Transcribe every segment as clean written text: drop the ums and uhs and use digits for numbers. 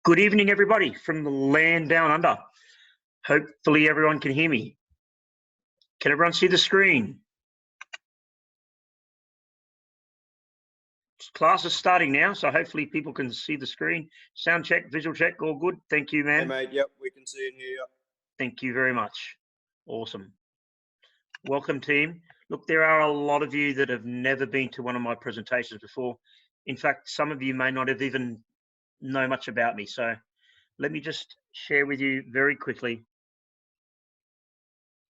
Good evening, everybody, from the land down under. Hopefully everyone can hear me. Can everyone see the screen? Class is starting now, so hopefully people can see the screen. Sound check, visual check, all good. Thank you, man. Hey, mate. Yep, we can see and hear you. Thank you very much. Awesome. Welcome, team. Look, there are a lot of you that have never been to one of my presentations before. In fact, some of you may not have even know much about me. So let me just share with you very quickly.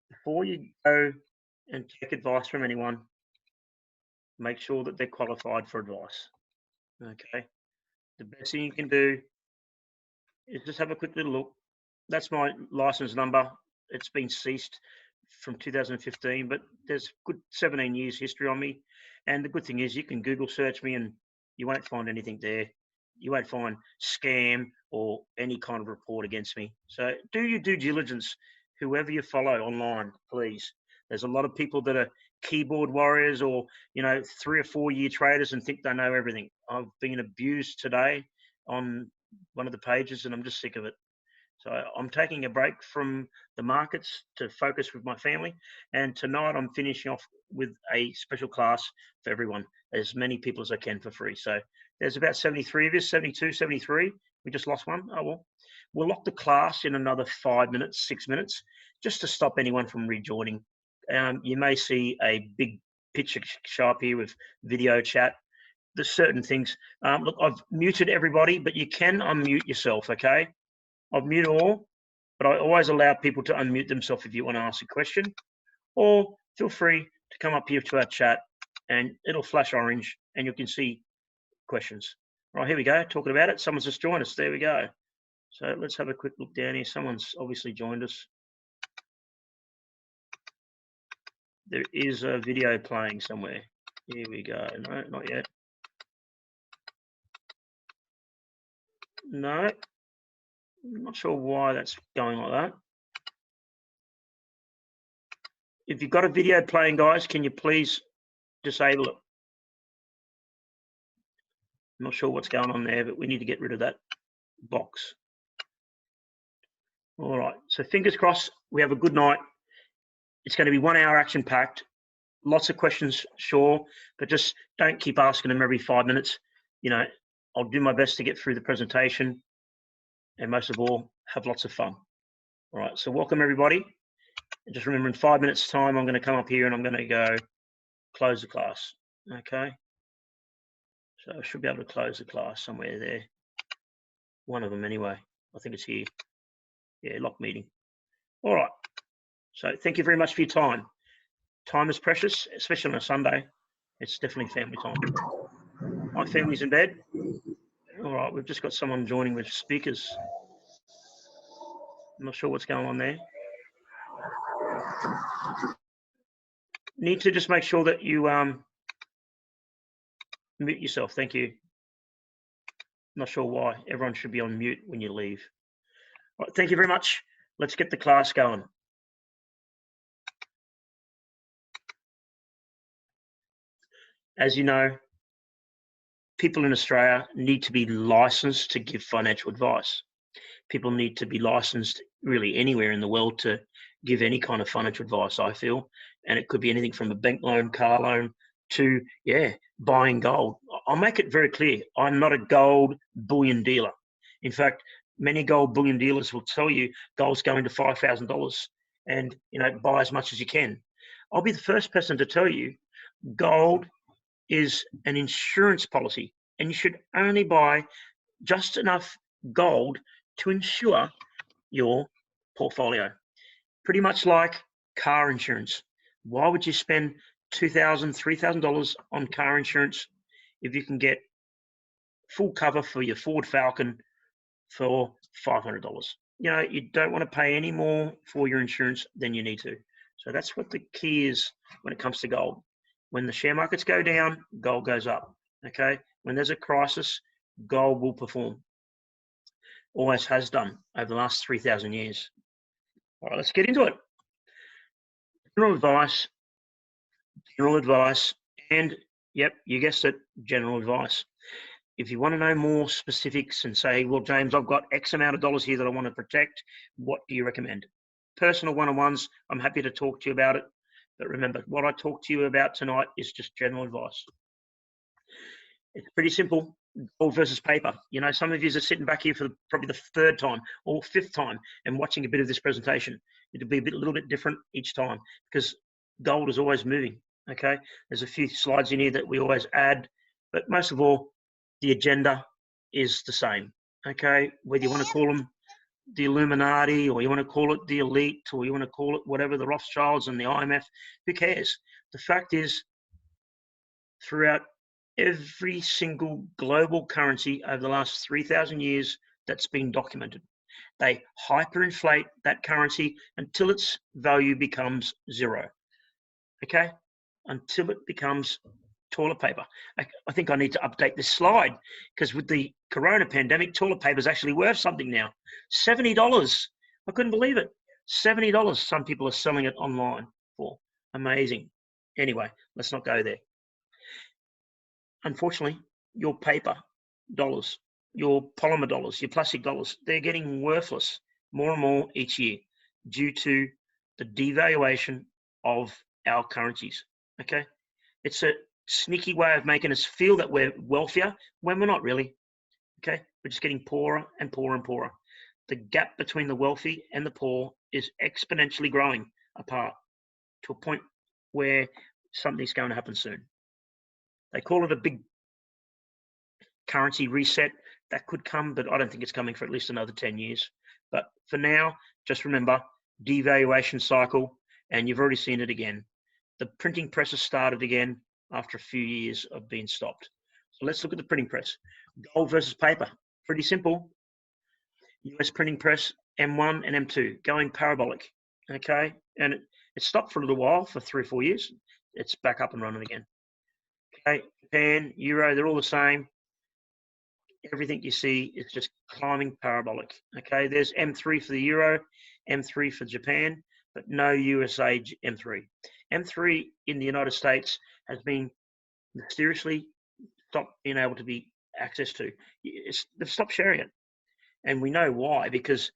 Before you go and take advice from anyone, make sure that they're qualified for advice. Okay. The best thing you can do is just have a quick little look. That's my license number. It's been ceased from 2015, but there's good 17 years history on me. And the good thing is you can Google search me and you won't find anything there. You won't find scam or any kind of report against me. So do your due diligence, whoever you follow online, please. There's a lot of people that are keyboard warriors or, 3 or 4 year traders and think they know everything. I've been abused today on one of the pages and I'm just sick of it. So I'm taking a break from the markets to focus with my family. And tonight I'm finishing off with a special class for everyone, as many people as I can for free. So there's about 73 of us, 72, 73. We just lost one. Oh, well. We'll lock the class in another 5 minutes, 6 minutes, just to stop anyone from rejoining. You may see a big picture show up here with video chat. There's certain things. Look, I've muted everybody, but you can unmute yourself, okay? I've muted all, but I always allow people to unmute themselves if you want to ask a question, or feel free to come up here to our chat and it'll flash orange and you can see questions. Right, here we go, talking about it. Someone's just joined us, there we go. So let's have a quick look down here. Someone's obviously joined us. There is a video playing somewhere. Here we go, no, not yet. No. I'm not sure why that's going like that. If you've got a video playing, guys, can you please disable it? I'm not sure what's going on there, but we need to get rid of that box. All right, so fingers crossed, we have a good night. It's going to be 1 hour action packed. Lots of questions, sure, but just don't keep asking them every 5 minutes. I'll do my best to get through the presentation. And most of all, have lots of fun. All right, so welcome everybody. And just remember, in 5 minutes time, I'm going to come up here and I'm going to go close the class, okay? So I should be able to close the class somewhere there. One of them anyway, I think it's here. Yeah, lock meeting. All right, so thank you very much for your time. Time is precious, especially on a Sunday. It's definitely family time. My family's in bed. All right, we've just got someone joining with speakers. I'm not sure what's going on there. Need to just make sure that you mute yourself. Thank you. Not sure why. Everyone should be on mute when you leave. All right, thank you very much. Let's get the class going. As you know, people in Australia need to be licensed to give financial advice. People need to be licensed really anywhere in the world to give any kind of financial advice, I feel. And it could be anything from a bank loan, car loan, to, buying gold. I'll make it very clear. I'm not a gold bullion dealer. In fact, many gold bullion dealers will tell you gold's going to $5,000 and, buy as much as you can. I'll be the first person to tell you gold is an insurance policy and you should only buy just enough gold to insure your portfolio. Pretty much like car insurance. Why would you spend $2,000, $3,000 on car insurance if you can get full cover for your Ford Falcon for $500? You don't want to pay any more for your insurance than you need to. So that's what the key is when it comes to gold. When the share markets go down, gold goes up, okay? When there's a crisis, gold will perform. Always has done over the last 3,000 years. All right, let's get into it. General advice, and yep, you guessed it, general advice. if you want to know more specifics and say, well, James, I've got X amount of dollars here that I want to protect, what do you recommend? Personal one-on-ones, I'm happy to talk to you about it. But remember, what I talked to you about tonight is just general advice. It's pretty simple, gold versus paper. You know, some of you are sitting back here for probably the third time or fifth time and watching a bit of this presentation. It'll be a little bit different each time because gold is always moving, okay? There's a few slides in here that we always add, but most of all, the agenda is the same, okay? Whether you want to call them the Illuminati or you want to call it the elite or you want to call it whatever, the Rothschilds and the IMF, who cares? The fact is, throughout every single global currency over the last 3,000 years that's been documented, they hyperinflate that currency until its value becomes zero, okay? Until it becomes toilet paper. I think I need to update this slide because with the corona pandemic, toilet paper is actually worth something now. $70. I couldn't believe it. $70 some people are selling it online for. Amazing. Anyway, let's not go there. Unfortunately, your paper dollars, your polymer dollars, your plastic dollars, they're getting worthless more and more each year due to the devaluation of our currencies, okay? It's a sneaky way of making us feel that we're wealthier when we're not really, okay? We're just getting poorer and poorer and poorer. The gap between the wealthy and the poor is exponentially growing apart to a point where something's going to happen soon. They call it a big currency reset. That could come, but I don't think it's coming for at least another 10 years. But for now, just remember, devaluation cycle, and you've already seen it again. The printing press has started again after a few years of being stopped. So let's look at the printing press. Gold versus paper, pretty simple. US printing press, M1 and M2, going parabolic, okay? And it stopped for a little while, for 3 or 4 years. It's back up and running again. Okay, Japan, Euro, they're all the same. Everything you see is just climbing parabolic. Okay, there's M3 for the Euro, M3 for Japan, but no USA M3. M3 in the United States has been mysteriously stopped being able to be accessed to. They've stopped sharing it. And we know why, because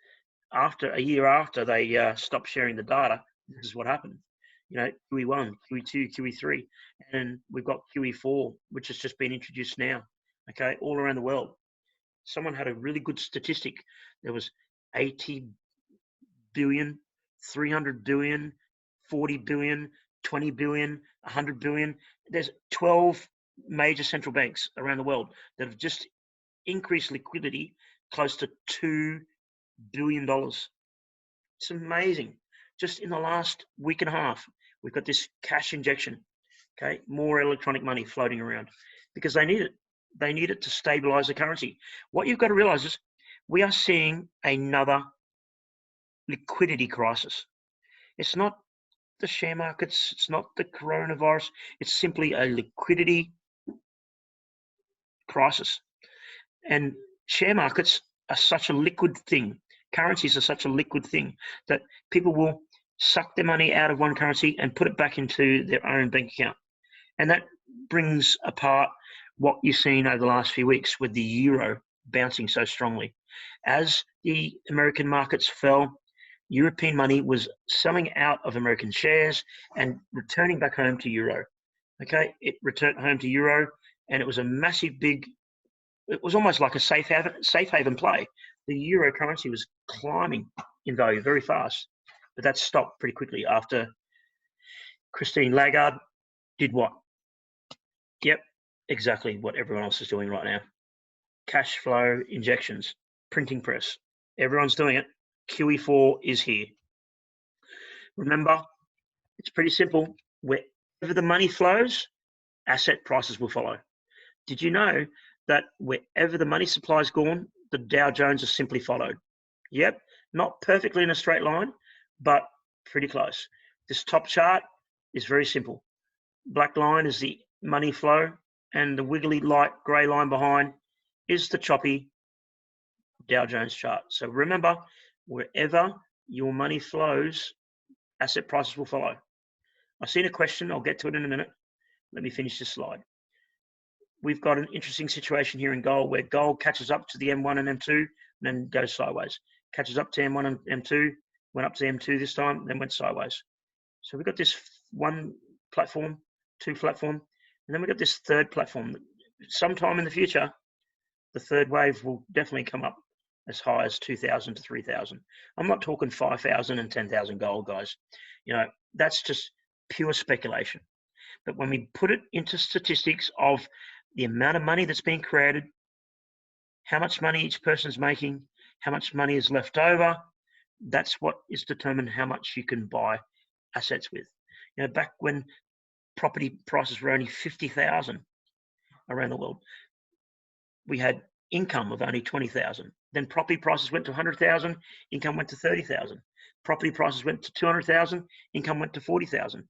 a year after they stopped sharing the data, this is what happened. You know, QE1, QE2, QE3, and we've got QE4, which has just been introduced now, okay, all around the world. Someone had a really good statistic. There was 80 billion, 300 billion, 40 billion, 20 billion, 100 billion. There's 12 major central banks around the world that have just increased liquidity close to $2 billion. It's amazing. Just in the last week and a half, we've got this cash injection, okay? More electronic money floating around because they need it. They need it to stabilize the currency. What you've got to realize is we are seeing another liquidity crisis. It's not the share markets. It's not the coronavirus. It's simply a liquidity crisis. And share markets are such a liquid thing. Currencies are such a liquid thing that people will suck their money out of one currency and put it back into their own bank account. And that brings apart what you've seen over the last few weeks with the euro bouncing so strongly. As the American markets fell, European money was selling out of American shares and returning back home to euro. Okay, it returned home to euro, and it was a massive big, it was almost like a safe haven play. The euro currency was climbing in value very fast, but that stopped pretty quickly after Christine Lagarde did what? Yep, exactly what everyone else is doing right now. Cash flow injections, printing press. Everyone's doing it. QE4 is here. Remember, it's pretty simple. Wherever the money flows, asset prices will follow. Did you know that wherever the money supply is gone, the Dow Jones has simply followed? Yep, not perfectly in a straight line, but pretty close. This top chart is very simple. Black line is the money flow, and the wiggly light grey line behind is the choppy Dow Jones chart. So remember, wherever your money flows, asset prices will follow. I've seen a question. I'll get to it in a minute. Let me finish this slide. we've got an interesting situation here in gold where gold catches up to the M1 and M2 and then goes sideways. Catches up to M1 and M2, went up to M2 this time, then went sideways. So we've got this one platform, two platform, and then we've got this third platform. Sometime in the future, the third wave will definitely come up as high as 2,000 to 3,000. I'm not talking 5,000 and 10,000 gold, guys. You know, that's just pure speculation. But when we put it into statistics of the amount of money that's being created, how much money each person's making, how much money is left over, that's what is determined how much you can buy assets with. You know, back when property prices were only 50,000 around the world, we had income of only 20,000. Then property prices went to 100,000, income went to 30,000. Property prices went to 200,000, income went to 40,000.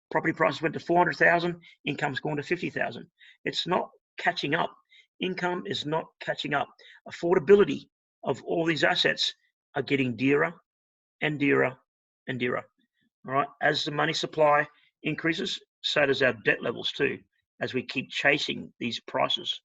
Property prices went to 400,000, income's gone to 50,000. It's not catching up. Income is not catching up. Affordability of all these assets are getting dearer and dearer and dearer. All right. As the money supply increases, so does our debt levels too, as we keep chasing these prices.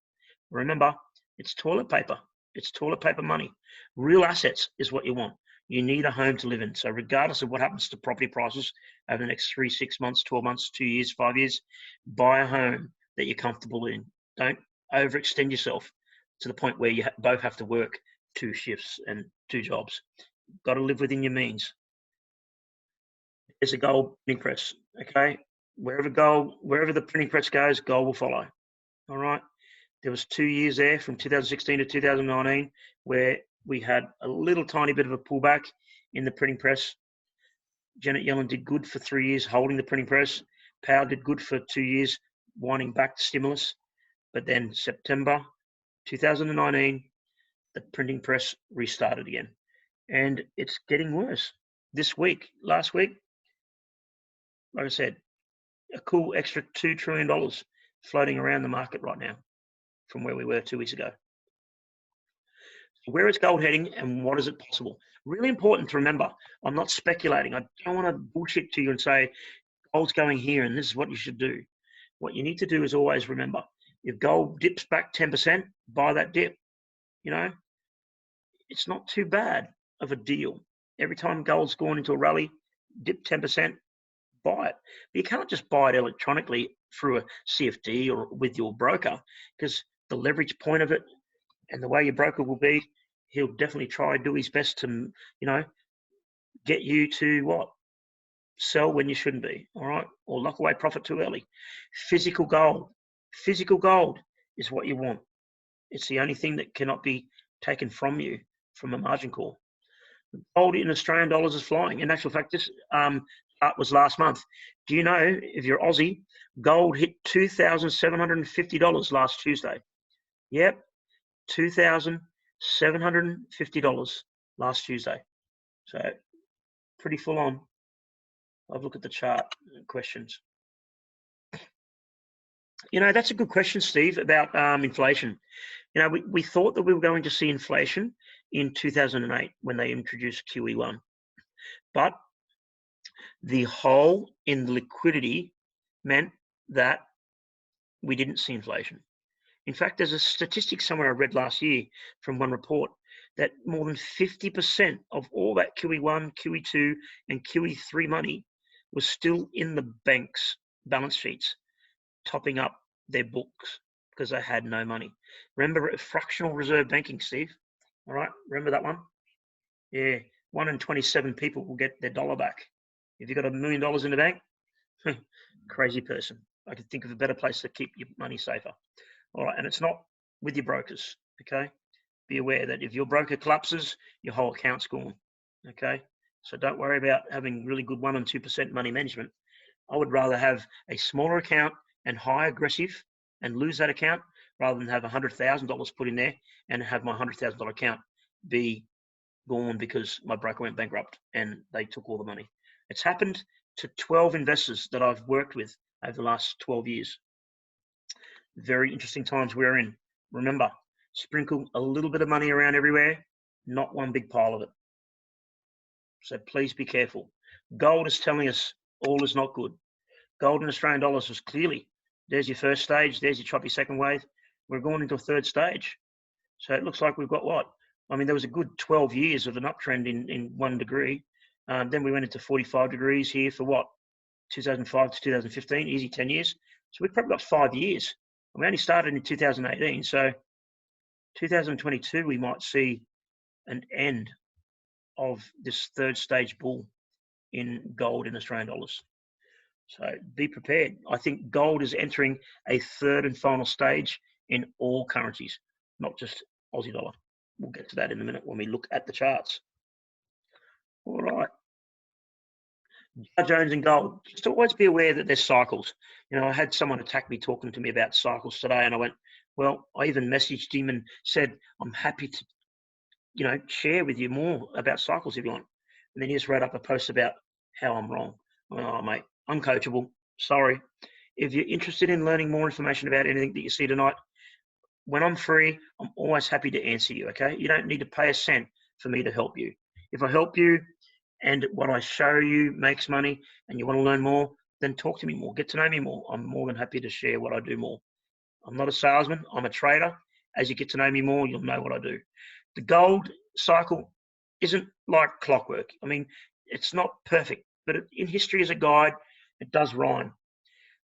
Remember, it's toilet paper. It's toilet paper money. Real assets is what you want. You need a home to live in. So regardless of what happens to property prices over the next 3, 6 months, 12 months, 2 years, 5 years, buy a home that you're comfortable in. Don't overextend yourself to the point where you both have to work 2 shifts and 2 jobs. You've got to live within your means. There's a gold printing press, okay? Wherever the printing press goes, gold will follow. All right. There was 2 years there from 2016 to 2019 where we had a little tiny bit of a pullback in the printing press. Janet Yellen did good for 3 years holding the printing press. Powell did good for 2 years winding back the stimulus. But then September 2019, the printing press restarted again. And it's getting worse. This week, last week, like I said, a cool extra $2 trillion floating around the market right now from where we were 2 weeks ago. So where is gold heading and what is it possible? Really important to remember. I'm not speculating. I don't want to bullshit to you and say gold's going here and this is what you should do. What you need to do is always remember, if gold dips back 10%, buy that dip. You know, it's not too bad of a deal. Every time gold's gone into a rally, dip 10%, buy it. But you can't just buy it electronically through a CFD or with your broker, because the leverage point of it and the way your broker will be, he'll definitely try and do his best to, you know, get you to what? Sell when you shouldn't be, all right? Or lock away profit too early. Physical gold is what you want. It's the only thing that cannot be taken from you from a margin call. Gold in Australian dollars is flying. In actual fact, this chart was last month. Do you know, if you're Aussie, gold hit $2,750 last Tuesday? Yep, $2,750 last Tuesday. So pretty full on. I've looked at the chart questions. You know, that's a good question, Steve, about inflation. You know, we thought that we were going to see inflation in 2008 when they introduced QE1. But the hole in the liquidity meant that we didn't see inflation. In fact, there's a statistic somewhere I read last year from one report that more than 50% of all that QE1, QE2, and QE3 money was still in the banks' balance sheets, topping up their books because they had no money. Remember fractional reserve banking, Steve? All right, remember that one? Yeah, 1 in 27 people will get their dollar back. If you've got $1 million in the bank, crazy person. I could think of a better place to keep your money safer. All right, and it's not with your brokers, okay? Be aware that if your broker collapses, your whole account's gone, okay? So don't worry about having really good 1 and 2% money management. I would rather have a smaller account and high aggressive and lose that account rather than have $100,000 put in there and have my $100,000 account be gone because my broker went bankrupt and they took all the money. It's happened to 12 investors that I've worked with over the last 12 years. Very interesting times we're in. Remember, sprinkle a little bit of money around everywhere, not one big pile of it. So please be careful. Gold is telling us all is not good. Gold in Australian dollars was clearly, there's your first stage, there's your choppy second wave. We're going into a third stage. So it looks like we've got what? I mean, there was a good 12 years of an uptrend in 1 degree. Then we went into 45 degrees here for what? 2005 to 2015, easy 10 years. So we've probably got 5 years. And we only started in 2018. So 2022, we might see an end of this third stage bull in gold in Australian dollars. So be prepared. I think gold is entering a third and final stage in all currencies, not just Aussie dollar. We'll get to that in a minute when we look at the charts. All right. Dow Jones and gold. Just always be aware that there's cycles. You know, I had someone attack me talking to me about cycles today, and I went, well, I even messaged him and said, I'm happy to, you know, share with you more about cycles if you want. And then he just wrote up a post about how I'm wrong. Oh, mate, uncoachable. Sorry. If you're interested in learning more information about anything that you see tonight, when I'm free, I'm always happy to answer you, okay? You don't need to pay a cent for me to help you. If I help you and what I show you makes money and you want to learn more, then talk to me more, get to know me more. I'm more than happy to share what I do more. I'm not a salesman, I'm a trader. As you get to know me more, you'll know what I do. The gold cycle isn't like clockwork. I mean, it's not perfect, but in history as a guide, it does rhyme.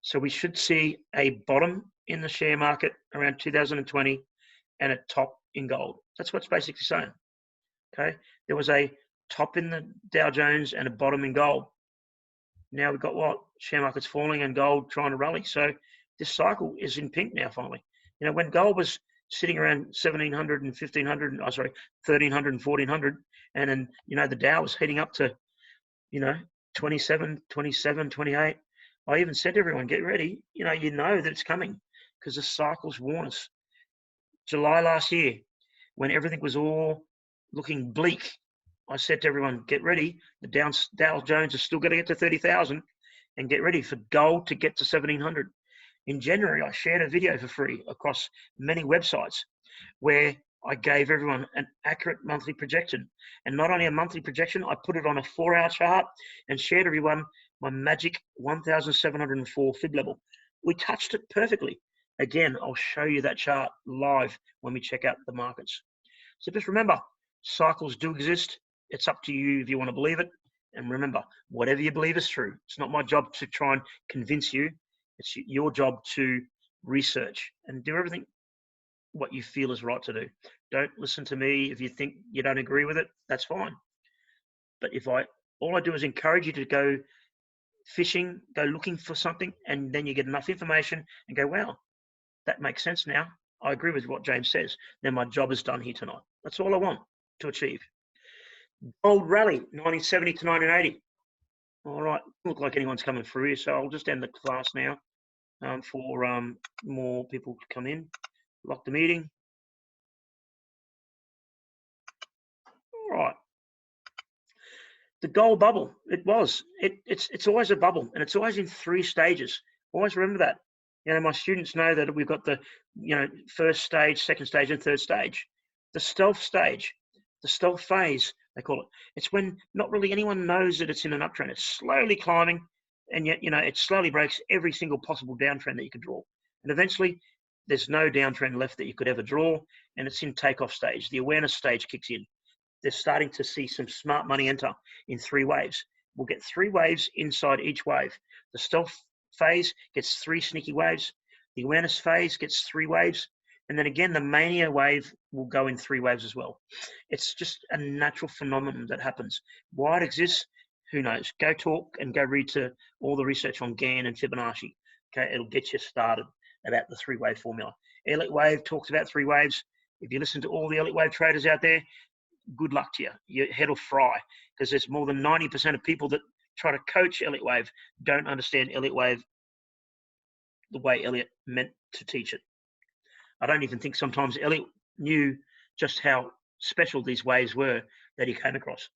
So we should see a bottom in the share market around 2020 and a top in gold. That's what it's basically saying. Okay, there was a top in the Dow Jones and a bottom in gold. Now we've got what? Share market's falling and gold trying to rally. So this cycle is in pink now finally. You know, when gold was sitting around 1700 and 1500, 1300 and 1400, and then, you know, the Dow was heading up to, you know, 27, 27, 28. I even said to everyone, get ready. You know that it's coming because the cycles warn us. July last year, when everything was all looking bleak, I said to everyone, get ready. The Dow Jones is still going to get to 30,000 and get ready for gold to get to 1700. In January, I shared a video for free across many websites where I gave everyone an accurate monthly projection. And not only a monthly projection, I put it on a 4-hour chart and shared everyone my magic 1,704 fib level. We touched it perfectly. Again, I'll show you that chart live when we check out the markets. So just remember, cycles do exist. It's up to you if you want to believe it. And remember, whatever you believe is true. It's not my job to try and convince you. It's your job to research and do everything what you feel is right to do. Don't listen to me if you think you don't agree with it. That's fine. But all I do is encourage you to go fishing, go looking for something, and then you get enough information and go, wow, that makes sense now. I agree with what James says. Then my job is done here tonight. That's all I want to achieve. Gold rally, 1970 to 1980. All right, doesn't look like anyone's coming through here, so I'll just end the class now for more people to come in. Lock the meeting. All right. The gold bubble, it's always a bubble, and it's always in 3 stages. Always remember that. You know, my students know that we've got the, you know, first stage, second stage, and third stage. The stealth stage, the stealth phase, they call it. It's when not really anyone knows that it's in an uptrend. It's slowly climbing, and yet, you know, it slowly breaks every single possible downtrend that you could draw. And eventually, there's no downtrend left that you could ever draw, and it's in takeoff stage. The awareness stage kicks in. They're starting to see some smart money enter in 3 waves. We'll get 3 waves inside each wave. The stealth phase gets 3 sneaky waves. The awareness phase gets 3 waves. And then again, the mania wave will go in 3 waves as well. It's just a natural phenomenon that happens. Why it exists, who knows? Go talk and go read to all the research on Gann and Fibonacci. Okay, it'll get you started about the 3-wave formula. Elliott Wave talks about 3 waves. If you listen to all the Elliott Wave traders out there, good luck to you. Your head will fry because there's more than 90% of people that try to coach Elliott Wave don't understand Elliott Wave the way Elliott meant to teach it. I don't even think sometimes Elliott knew just how special these waves were that he came across,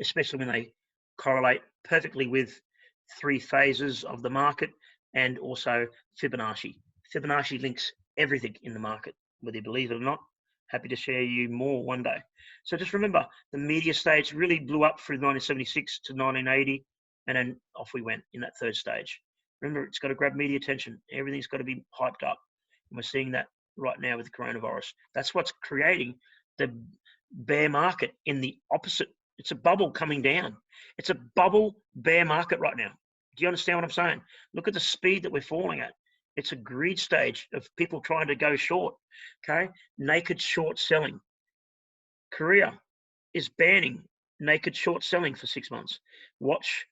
especially when they correlate perfectly with 3 phases of the market and also Fibonacci. Fibonacci links everything in the market, whether you believe it or not. Happy to share you more one day. So just remember, the media stage really blew up through 1976 to 1980, and then off we went in that 3rd stage. Remember, it's got to grab media attention. Everything's got to be hyped up. And we're seeing that right now with the coronavirus. That's what's creating the bear market in the opposite. It's a bubble coming down. It's a bubble bear market right now. Do you understand what I'm saying? Look at the speed that we're falling at. It's a greed stage of people trying to go short. Okay, naked short selling. Korea is banning naked short selling for 6 months. Watch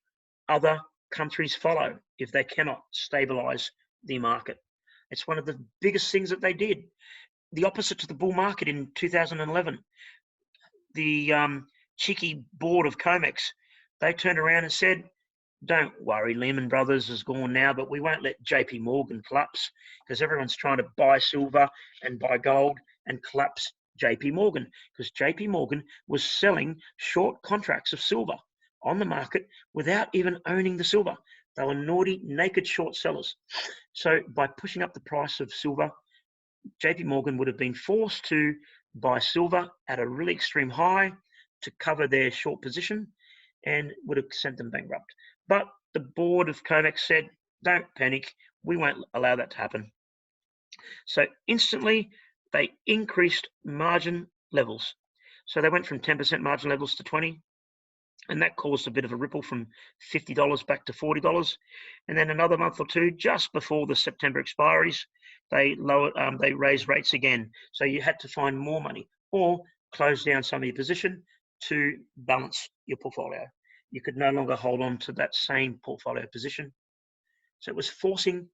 other countries follow if they cannot stabilize the market. It's one of the biggest things that they did. The opposite to the bull market in 2011. The cheeky board of COMEX, they turned around and said, don't worry, Lehman Brothers is gone now, but we won't let JP Morgan collapse because everyone's trying to buy silver and buy gold and collapse JP Morgan because JP Morgan was selling short contracts of silver on the market without even owning the silver. They were naughty, naked short sellers. So by pushing up the price of silver, JP Morgan would have been forced to buy silver at a really extreme high to cover their short position and would have sent them bankrupt. But the board of COMEX said, don't panic, we won't allow that to happen. So instantly, they increased margin levels. So they went from 10% margin levels to 20, and that caused a bit of a ripple from $50 back to $40. And then another month or two, just before the September expiries, they raised rates again. So you had to find more money or close down some of your position to balance your portfolio. You could no longer hold on to that same portfolio position. So it was forcing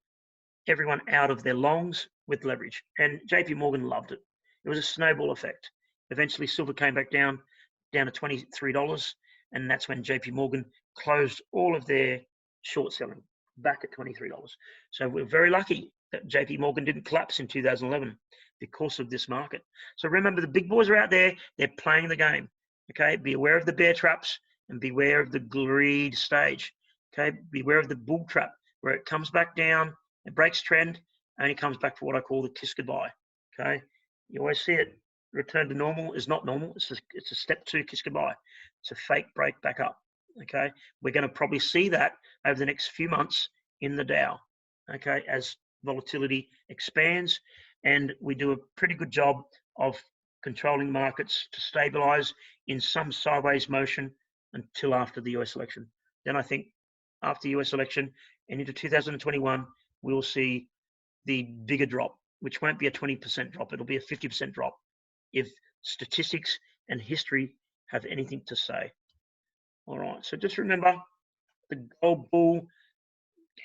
everyone out of their longs with leverage. And JP Morgan loved it. It was a snowball effect. Eventually, silver came back down to $23. And that's when JP Morgan closed all of their short selling back at $23. So we're very lucky that JP Morgan didn't collapse in 2011 because of this market. So remember, the big boys are out there. They're playing the game. Okay, be aware of the bear traps and beware of the greed stage. Okay, beware of the bull trap where it comes back down, it breaks trend, and it comes back for what I call the kiss goodbye. Okay, you always see it. Return to normal is not normal. It's a step 2 kiss goodbye. It's a fake break back up. Okay, we're going to probably see that over the next few months in the Dow. Okay, as volatility expands, and we do a pretty good job of controlling markets to stabilize in some sideways motion until after the US election. Then I think after the US election and into 2021, we'll see the bigger drop, which won't be a 20% drop. It'll be a 50% drop if statistics and history have anything to say. All right, so just remember, the gold bull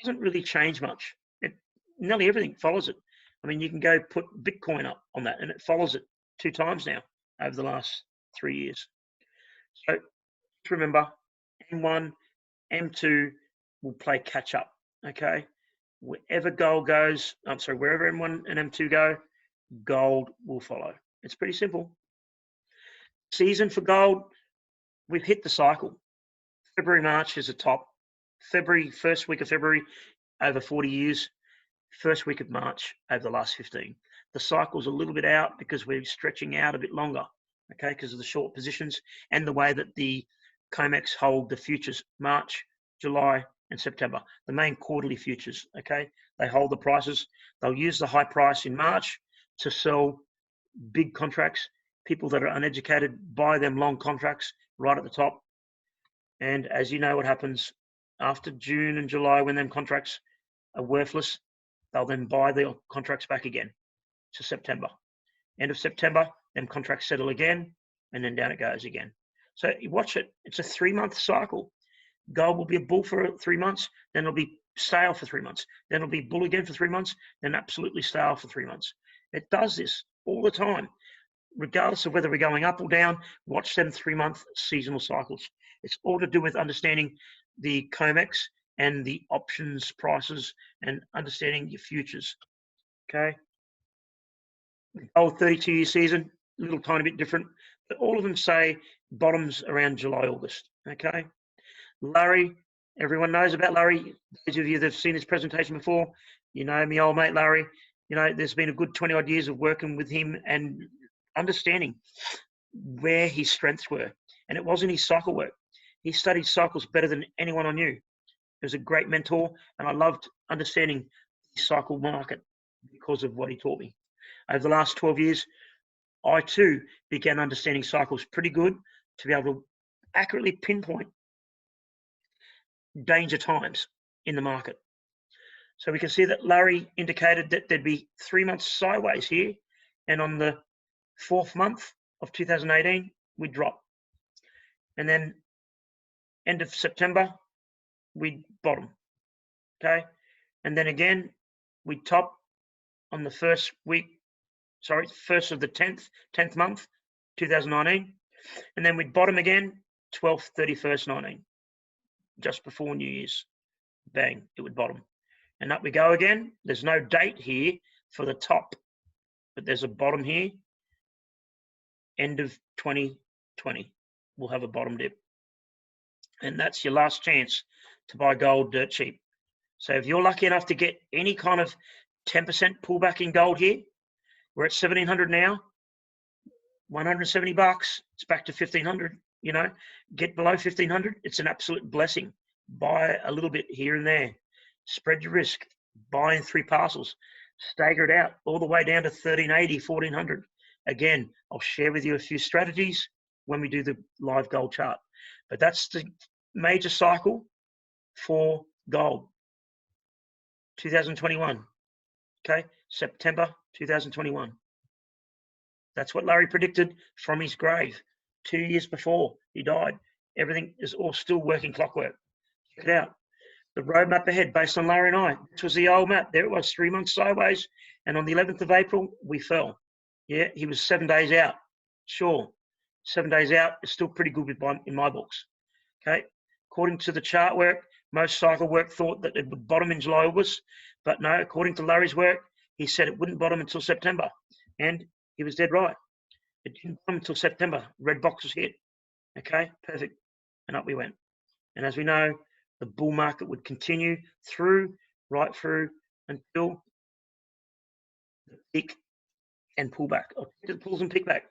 doesn't really change much. Nearly everything follows it. I mean, you can go put Bitcoin up on that, and it follows it 2 times now over the last 3 years. So just remember, M1, M2 will play catch up. Okay, wherever gold goes, wherever M1 and M2 go, gold will follow. It's pretty simple. Season for gold, we've hit the cycle. February, March is a top. First week of February, over 40 years. First week of March, over the last 15. The cycle's a little bit out because we're stretching out a bit longer, okay, because of the short positions and the way that the COMEX hold the futures, March, July, and September, the main quarterly futures, okay? They hold the prices. They'll use the high price in March to sell big contracts. People that are uneducated buy them long contracts right at the top. And as you know what happens after June and July when them contracts are worthless, they'll then buy the contracts back again to September. End of September, them contracts settle again, and then down it goes again. So you watch it. It's a 3-month cycle. Gold will be a bull for 3 months, then it'll be stale for 3 months, then it'll be bull again for 3 months, then absolutely stale for 3 months. It does this all the time. Regardless of whether we're going up or down, watch them 3-month seasonal cycles. It's all to do with understanding the COMEX and the options prices and understanding your futures. Okay. The gold 32-year season, a little tiny bit different, but all of them say bottoms around July, August. Okay. Larry, everyone knows about Larry. Those of you that have seen this presentation before, you know me old mate Larry. You know, there's been a good 20 odd years of working with him and understanding where his strengths were. And it wasn't his cycle work. He studied cycles better than anyone I knew. He was a great mentor, and I loved understanding the cycle market. because of what he taught me. Over the last 12 years, I too began understanding cycles pretty good to be able to accurately pinpoint danger times in the market. So we can see that Larry indicated that there'd be 3 months sideways here, and on the 4th month of 2018, we'd drop. And then end of September, we'd bottom, okay? And then again, we'd top on the first of the 10th month, 2019. And then we'd bottom again, 12th, 31st, 19, just before New Year's. Bang, it would bottom. And up we go again. There's no date here for the top, but there's a bottom here. End of 2020, we'll have a bottom dip. And that's your last chance to buy gold dirt cheap. So if you're lucky enough to get any kind of 10% pullback in gold here, we're at 1,700 now, 170 bucks, it's back to 1,500, you know, get below 1,500, it's an absolute blessing. Buy a little bit here and there, spread your risk, buy in 3 parcels, stagger it out all the way down to 1,380, 1,400. Again, I'll share with you a few strategies when we do the live gold chart. But that's the major cycle for gold. 2021, okay? September 2021. That's what Larry predicted from his grave 2 years before he died. Everything is all still working clockwork. Check it out. The roadmap ahead based on Larry and I. This was the old map. There it was, 3 months sideways. And on the 11th of April, we fell. Yeah, he was 7 days out. Sure, 7 days out is still pretty good in my books. Okay, according to the chart work, most cycle work thought that it would bottom in July, August. But no, according to Larry's work, he said it wouldn't bottom until September. And he was dead right. It didn't bottom until September. Red box was hit. Okay, perfect. And up we went. And as we know, the bull market would continue right through until the peak and pullback. I'll take the pulls and pick back.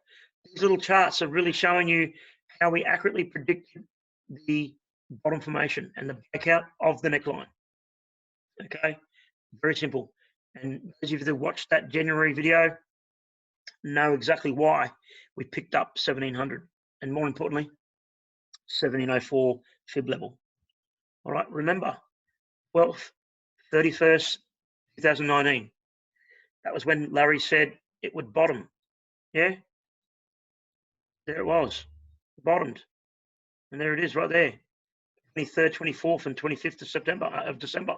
These little charts are really showing you how we accurately predicted the bottom formation and the breakout of the neckline. Okay, very simple. And those of you that watched that January video know exactly why we picked up 1,700 and more importantly, 1,704 fib level. All right, remember, 12th, 31st, 2019. That was when Larry said it would bottom. Yeah, there it was, bottomed. And there it is right there, 23rd, 24th, and 25th of December.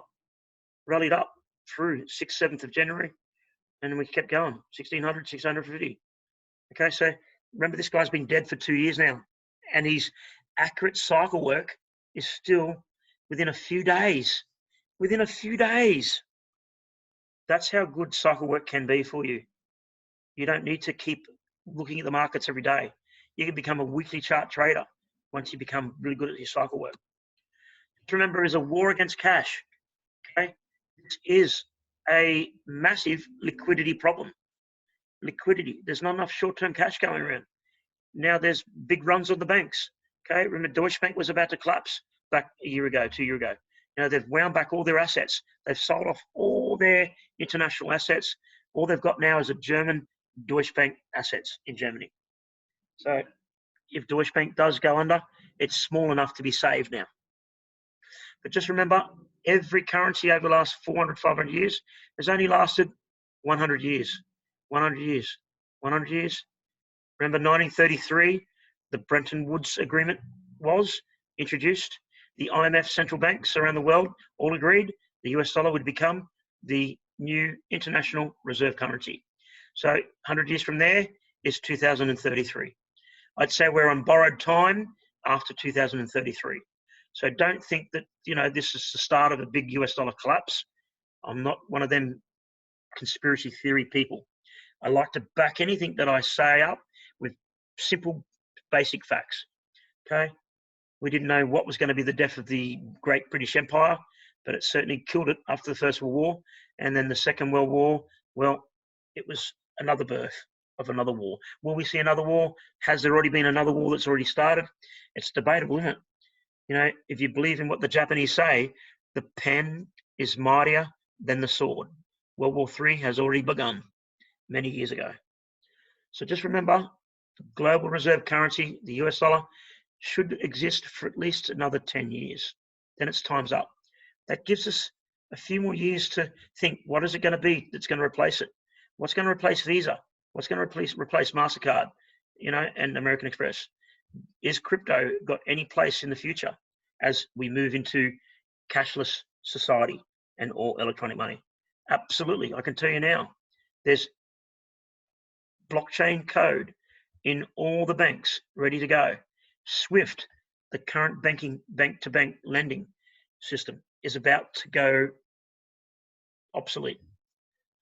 Rallied up through 6th, 7th of January, and then we kept going, 1,600, 650. Okay, so remember this guy's been dead for 2 years now, and his accurate cycle work is still within a few days. Within a few days. That's how good cycle work can be for you. You don't need to keep looking at the markets every day. You can become a weekly chart trader once you become really good at your cycle work. Just remember, there's a war against cash. Okay, this is a massive liquidity problem. Liquidity. There's not enough short-term cash going around. Now there's big runs on the banks. Okay, remember Deutsche Bank was about to collapse back a year ago, 2 years ago. You know, they've wound back all their assets. They've sold off all their international assets. All they've got now is a German Deutsche Bank assets in Germany. So if Deutsche Bank does go under, it's small enough to be saved now. But just remember, every currency over the last 400, 500 years has only lasted 100 years. 100 years. 100 years. Remember 1933, the Bretton Woods Agreement was introduced. The IMF central banks around the world all agreed the US dollar would become the new international reserve currency. So 100 years from there is 2033. I'd say we're on borrowed time after 2033. So don't think that, you know, this is the start of a big US dollar collapse. I'm not one of them conspiracy theory people. I like to back anything that I say up with simple, basic facts. Okay? We didn't know what was going to be the death of the great British Empire, but it certainly killed it after the First World War. And then the Second World War, well, it was another birth of another war. Will we see another war? Has there already been another war that's already started? It's debatable, isn't it? You know, if you believe in what the Japanese say, the pen is mightier than the sword. World War III has already begun many years ago. So just remember, the global reserve currency, the US dollar, should exist for at least another 10 years. Then it's time's up. That gives us a few more years to think, what is it going to be that's going to replace it? What's going to replace Visa? What's going to replace MasterCard, and American Express? Is crypto got any place in the future as we move into cashless society and all electronic money? Absolutely. I can tell you now, there's blockchain code in all the banks ready to go. SWIFT, the current bank-to-bank lending system, is about to go obsolete.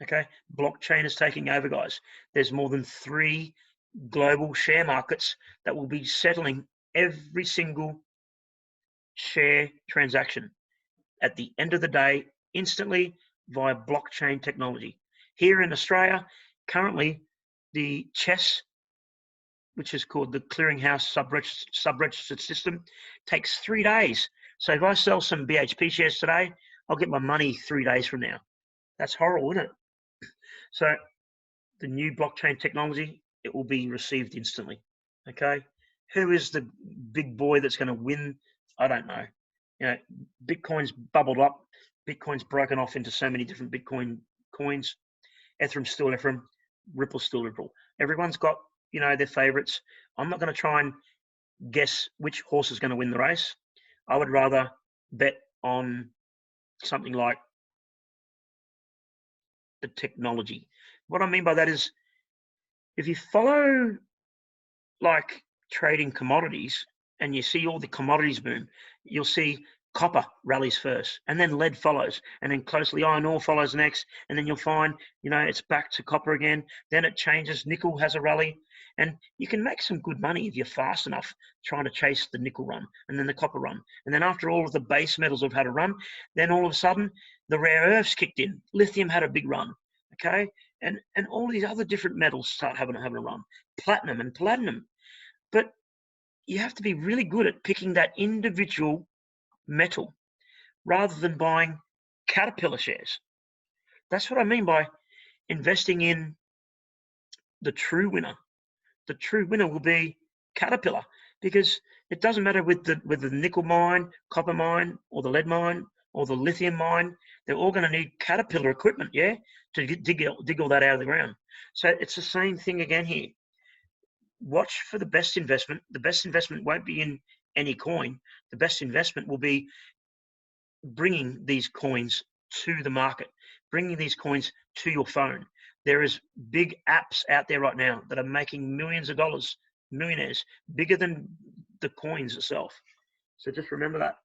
Okay, blockchain is taking over, guys. There's more than 3 global share markets that will be settling every single share transaction at the end of the day instantly via blockchain technology. Here in Australia, currently, the CHESS, which is called the Clearinghouse Sub-Registered System, takes 3 days. So if I sell some BHP shares today, I'll get my money 3 days from now. That's horrible, isn't it? So the new blockchain technology, it will be received instantly. Okay, who is the big boy that's going to win? I don't know. Bitcoin's bubbled up. Bitcoin's broken off into so many different Bitcoin coins. Ethereum's still Ethereum. Ripple's still Ripple. Everyone's got their favorites. I'm not going to try and guess which horse is going to win the race. I would rather bet on something like the technology. What I mean by that is, if you follow like trading commodities and you see all the commodities boom, you'll see copper rallies first, and then lead follows, and then closely iron ore follows next, and then you'll find it's back to copper again. Then it changes, nickel has a rally, and you can make some good money if you're fast enough trying to chase the nickel run and then the copper run, and then after all of the base metals have had a run, then all of a sudden the rare earths kicked in. Lithium had a big run, okay, and all these other different metals start having a run, platinum and palladium. But you have to be really good at picking that individual metal rather than buying Caterpillar shares. That's what I mean by investing in the true winner. The true winner will be Caterpillar, because it doesn't matter with the nickel mine, copper mine, or the lead mine, or the lithium mine. They're all going to need Caterpillar equipment, to dig all that out of the ground. So it's the same thing again here. Watch for the best investment. The best investment won't be in any coin. The best investment will be bringing these coins to the market, bringing these coins to your phone. There is big apps out there right now that are making millions of dollars, millionaires, bigger than the coins itself. So just remember that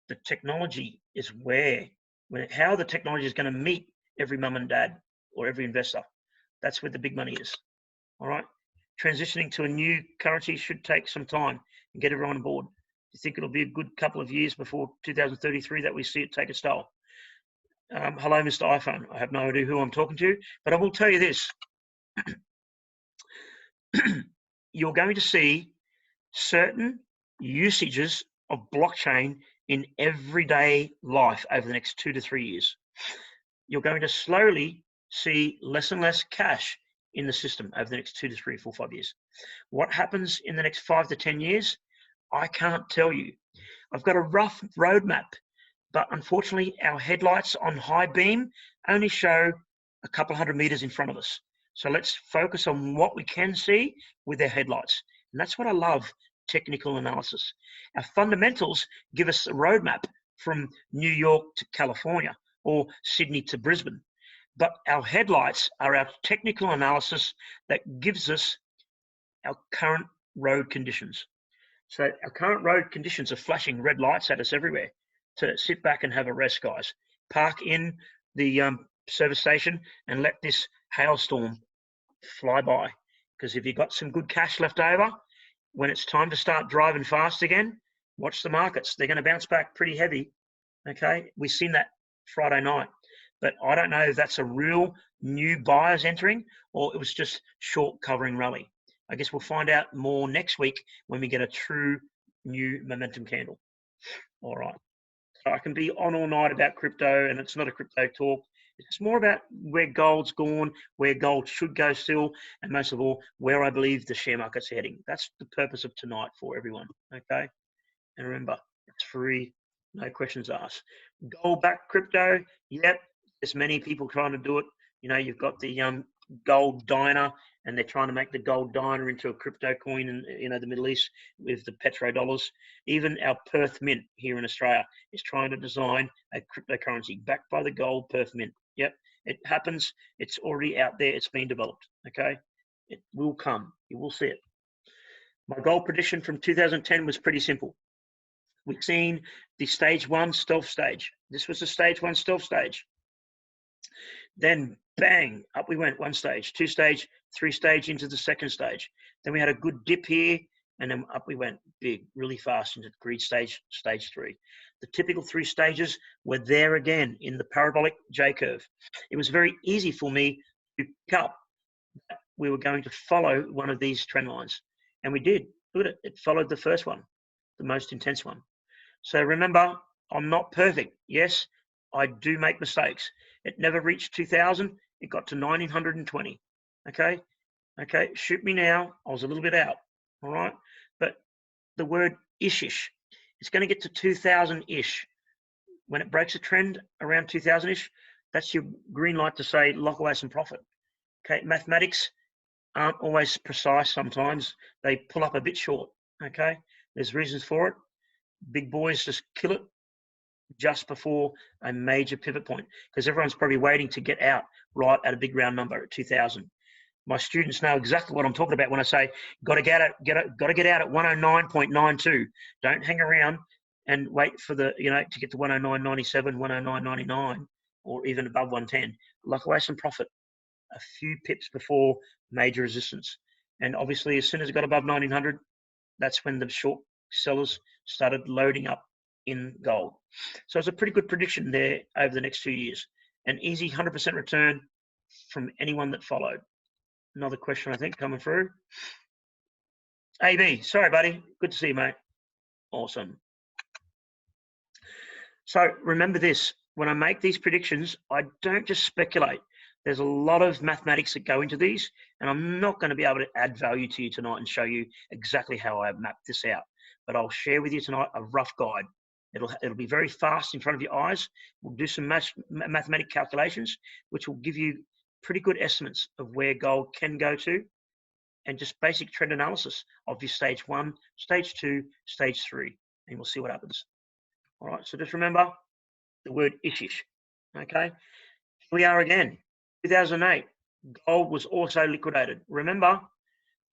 the technology is how the technology is going to meet every mum and dad or every investor. That's where the big money is. All right. Transitioning to a new currency should take some time and get everyone on board. I think it'll be a good couple of years before 2033 that we see it take a toll. Hello, Mr. iPhone. I have no idea who I'm talking to, but I will tell you this. You're going to see certain usages of blockchain in everyday life over the next 2 to 3 years. You're going to slowly see less and less cash in the system over the next 2 to 3, 4, 5 years. What happens in the next 5 to 10 years? I can't tell you. I've got a rough roadmap, but unfortunately our headlights on high beam only show a couple 100 meters in front of us. So let's focus on what we can see with our headlights. And that's what I love, technical analysis. Our fundamentals give us a roadmap from New York to California or Sydney to Brisbane. But our headlights are our technical analysis that gives us our current road conditions. So our current road conditions are flashing red lights at us everywhere to sit back and have a rest, guys. Park in the service station and let this hailstorm fly by. Because if you've got some good cash left over, when it's time to start driving fast again, watch the markets. They're going to bounce back pretty heavy. Okay, we've seen that Friday night. But I don't know if that's a real new buyers entering or it was just short covering rally. I guess we'll find out more next week when we get a true new momentum candle. All right. So I can be on all night about crypto, and it's not a crypto talk. It's more about where gold's gone, where gold should go still, and most of all, where I believe the share market's heading. That's the purpose of tonight for everyone, okay? And remember, it's free, no questions asked. Gold-backed crypto, yep, there's many people trying to do it. You know, you've got the gold diner, and they're trying to make the gold diner into a crypto coin in, you know, the Middle East with the petrodollars. Even our Perth Mint here in Australia is trying to design a cryptocurrency backed by the gold Perth Mint. Yep, it happens. It's already out there. It's been developed, okay? It will come. You will see it. My gold prediction from 2010 was pretty simple. We've seen the stage 1 stealth stage. This was the stage 1 stealth stage. Then bang, up we went, 1 stage, 2 stage, 3 stage into the 2nd stage. Then we had a good dip here, and then up we went big, really fast into greed stage, stage 3. The typical 3 stages were there again in the parabolic J curve. It was very easy for me to pick up that we were going to follow one of these trend lines. And we did. Look at it. It followed the first one, the most intense one. So remember, I'm not perfect. Yes, I do make mistakes. It never reached 2000. It got to 1920. Okay. Okay. Shoot me now. I was a little bit out. All right. But the word ish-ish, it's going to get to 2000-ish. When it breaks a trend around 2000-ish, that's your green light to say lock away some profit. Okay. Mathematics aren't always precise. Sometimes they pull up a bit short. Okay. There's reasons for it. Big boys just kill it just before a major pivot point, because everyone's probably waiting to get out right at a big round number at 2000. My students know exactly what I'm talking about when I say got to get out at 109.92. Don't hang around and wait for the, you know, to get to 109.97, 109.99, or even above 110. Lock away some profit a few pips before major resistance. And obviously, as soon as it got above 1900, that's when the short sellers started loading up in gold. So it's a pretty good prediction there over the next 2 years. An easy 100% return from anyone that followed. Another question, I think, coming through. AB, sorry, buddy. Good to see you, mate. Awesome. So remember this, when I make these predictions, I don't just speculate. There's a lot of mathematics that go into these, and I'm not going to be able to add value to you tonight and show you exactly how I mapped this out. But I'll share with you tonight a rough guide. It'll be very fast in front of your eyes. We'll do some mathematical calculations, which will give you pretty good estimates of where gold can go to, and just basic trend analysis of your stage 1, stage 2, stage 3, and we'll see what happens. All right, so just remember the word ish-ish, okay? Here we are again, 2008, gold was also liquidated. Remember,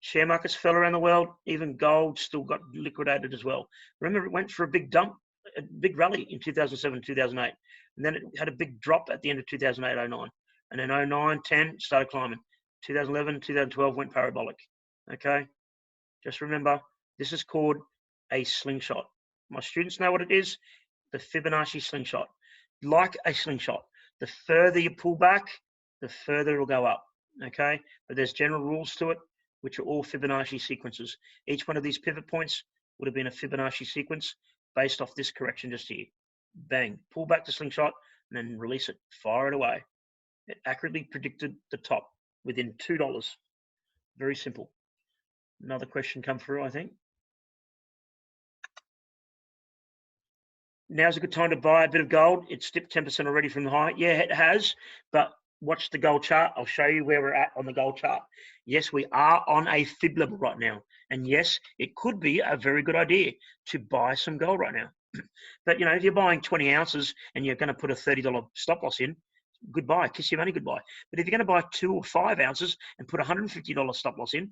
share markets fell around the world, even gold still got liquidated as well. Remember, it went for a big dump, a big rally in 2007, 2008, and then it had a big drop at the end of 2008, 09. And then 09, 10 started climbing. 2011, 2012 went parabolic. Okay? Just remember, this is called a slingshot. My students know what it is, the Fibonacci slingshot. Like a slingshot, the further you pull back, the further it'll go up. Okay? But there's general rules to it, which are all Fibonacci sequences. Each one of these pivot points would have been a Fibonacci sequence based off this correction just here. Bang, pull back the slingshot and then release it, fire it away. It accurately predicted the top within $2. Very simple. Another question come through, I think. Now's a good time to buy a bit of gold. It's dipped 10% already from the high. Yeah, it has, but watch the gold chart. I'll show you where we're at on the gold chart. Yes, we are on a fib level right now. And yes, it could be a very good idea to buy some gold right now. But, you know, if you're buying 20 ounces and you're going to put a $30 stop loss in, goodbye, kiss your money goodbye. But if you're going to buy 2 or 5 ounces and put $150 stop loss in,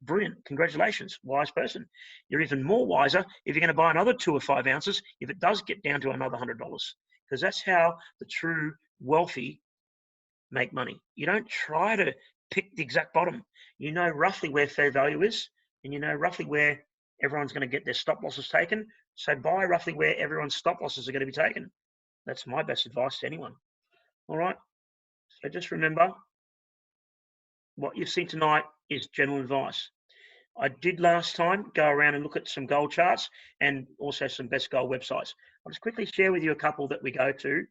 brilliant, congratulations, wise person. You're even more wiser if you're going to buy another 2 or 5 ounces if it does get down to another $100, because that's how the true wealthy make money. You don't try to pick the exact bottom. You know roughly where fair value is, and you know roughly where everyone's going to get their stop losses taken. So buy roughly where everyone's stop losses are going to be taken. That's my best advice to anyone. All right. So just remember, what you've seen tonight is general advice. I did last time go around and look at some gold charts and also some best gold websites. I'll just quickly share with you a couple that we go to.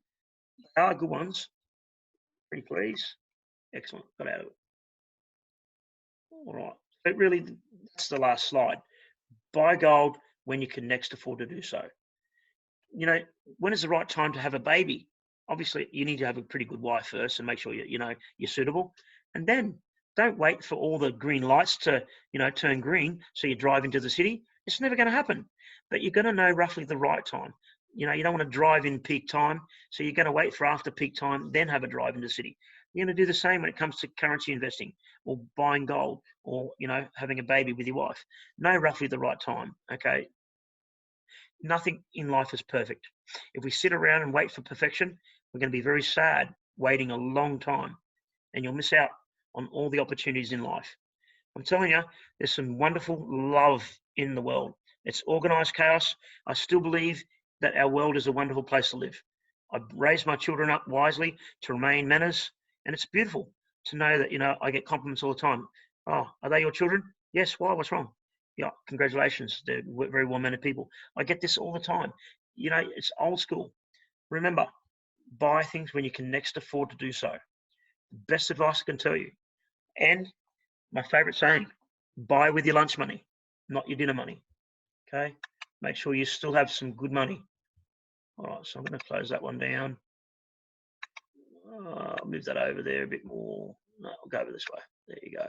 They are good ones. Pretty please. Excellent. Got out of it. All right. So really, that's the last slide. Buy gold when you can next afford to do so. You know, when is the right time to have a baby? Obviously, you need to have a pretty good wife first and make sure you're suitable. And then don't wait for all the green lights to, turn green so you drive into the city. It's never going to happen. But you're going to know roughly the right time. You don't want to drive in peak time, so you're going to wait for after peak time, then have a drive into the city. You're going to do the same when it comes to currency investing or buying gold or, having a baby with your wife. Know roughly the right time, okay? Nothing in life is perfect. If we sit around and wait for perfection, we're going to be very sad waiting a long time, and you'll miss out on all the opportunities in life. I'm telling you, there's some wonderful love in the world. It's organized chaos. I still believe that our world is a wonderful place to live. I've raised my children up wisely to remain manners, and it's beautiful to know that, I get compliments all the time. Oh, are they your children? Yes. Why? What's wrong? Yeah, congratulations. They're very well-mannered people. I get this all the time. It's old school. Remember, buy things when you can next afford to do so. Best advice I can tell you. And my favorite saying, buy with your lunch money, not your dinner money. Okay? Make sure you still have some good money. All right, so I'm going to close that one down. I'll move that over there a bit more. No, I'll go over this way. There you go.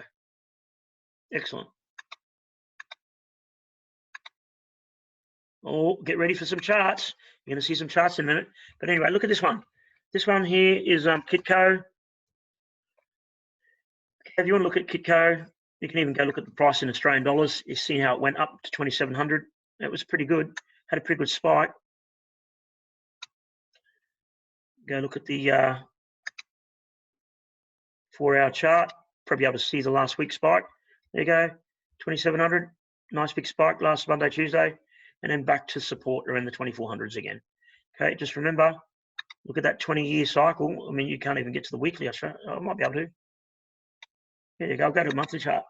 Excellent. Oh, get ready for some charts. You're going to see some charts in a minute. But anyway, look at this one. This one here is Kitco. Okay, if you want to look at Kitco, you can even go look at the price in Australian dollars. You see how it went up to 2,700. It was pretty good. Had a pretty good spike. Go look at the 4-hour chart. Probably able to see the last week spike. There you go, 2,700. Nice big spike last Monday, Tuesday, and then back to support around the 2,400s again. Okay, just remember, look at that 20-year cycle. I mean, you can't even get to the weekly. I might be able to. There you go. I'll go to a monthly chart.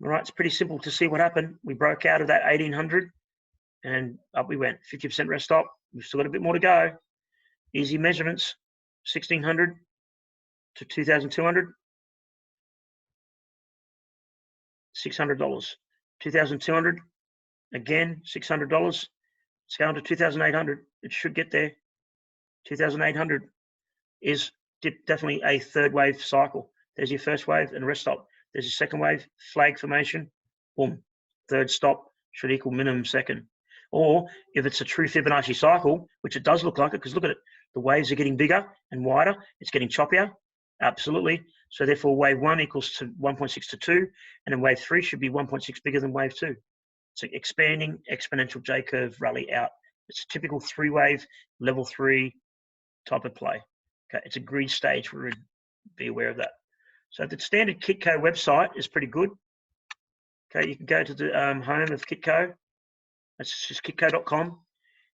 All right, it's pretty simple to see what happened. We broke out of that 1,800, and up we went. 50% rest stop. We've still got a bit more to go. Easy measurements, 1,600 to 2,200. $600. 2,200. Again, $600. It's going to 2,800. It should get there. 2,800 is definitely a third wave cycle. There's your first wave and rest stop. There's your second wave, flag formation, boom. Third stop should equal minimum second. Or if it's a true Fibonacci cycle, which it does look like it, because look at it, the waves are getting bigger and wider. It's getting choppier. Absolutely. So therefore, wave 1 equals to 1.6 to 2, and then wave 3 should be 1.6 bigger than wave 2. It's an expanding exponential J-curve rally out. It's a typical 3-wave, level 3 type of play. Okay, it's a greed stage. We're be aware of that. So the standard Kitco website is pretty good. Okay, you can go to the home of Kitco. That's just kitco.com.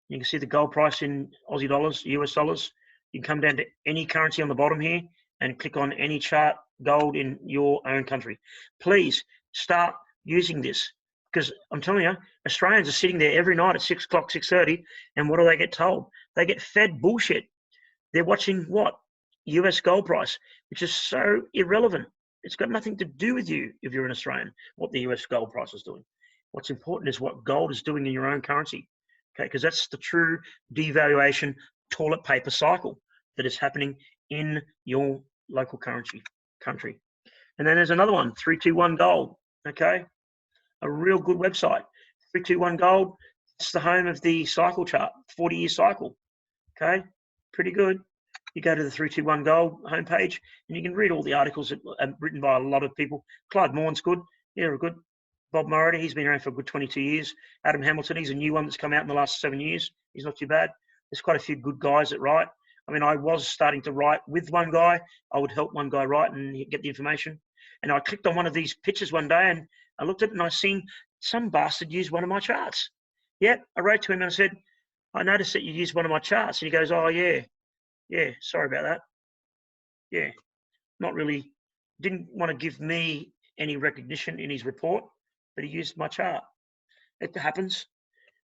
You can see the gold price in Aussie dollars, US dollars. You can come down to any currency on the bottom here and click on any chart, gold in your own country. Please start using this, because I'm telling you, Australians are sitting there every night at 6 o'clock, 6:30, and what do they get told? They get fed bullshit. They're watching what? US gold price, which is so irrelevant. It's got nothing to do with you if you're an Australian, what the US gold price is doing. What's important is what gold is doing in your own currency, okay? Because that's the true devaluation toilet paper cycle that is happening in your local country. And then there's another one, 321 Gold, okay? A real good website. 321 Gold, it's the home of the cycle chart, 40-year cycle, okay? Pretty good. You go to the 321 Gold homepage, and you can read all the articles that are written by a lot of people. Clive Moorman's good. Yeah, good. Bob Murray, he's been around for a good 22 years. Adam Hamilton, he's a new one that's come out in the last 7 years. He's not too bad. There's quite a few good guys that write. I mean, I was starting to write with one guy. I would help one guy write and get the information. And I clicked on one of these pictures one day, and I looked at it, and I seen some bastard use one of my charts. Yeah, I wrote to him and I said, I noticed that you used one of my charts. And he goes, oh, yeah. Yeah, sorry about that. Yeah, not really. Didn't want to give me any recognition in his report, but he used my chart. It happens.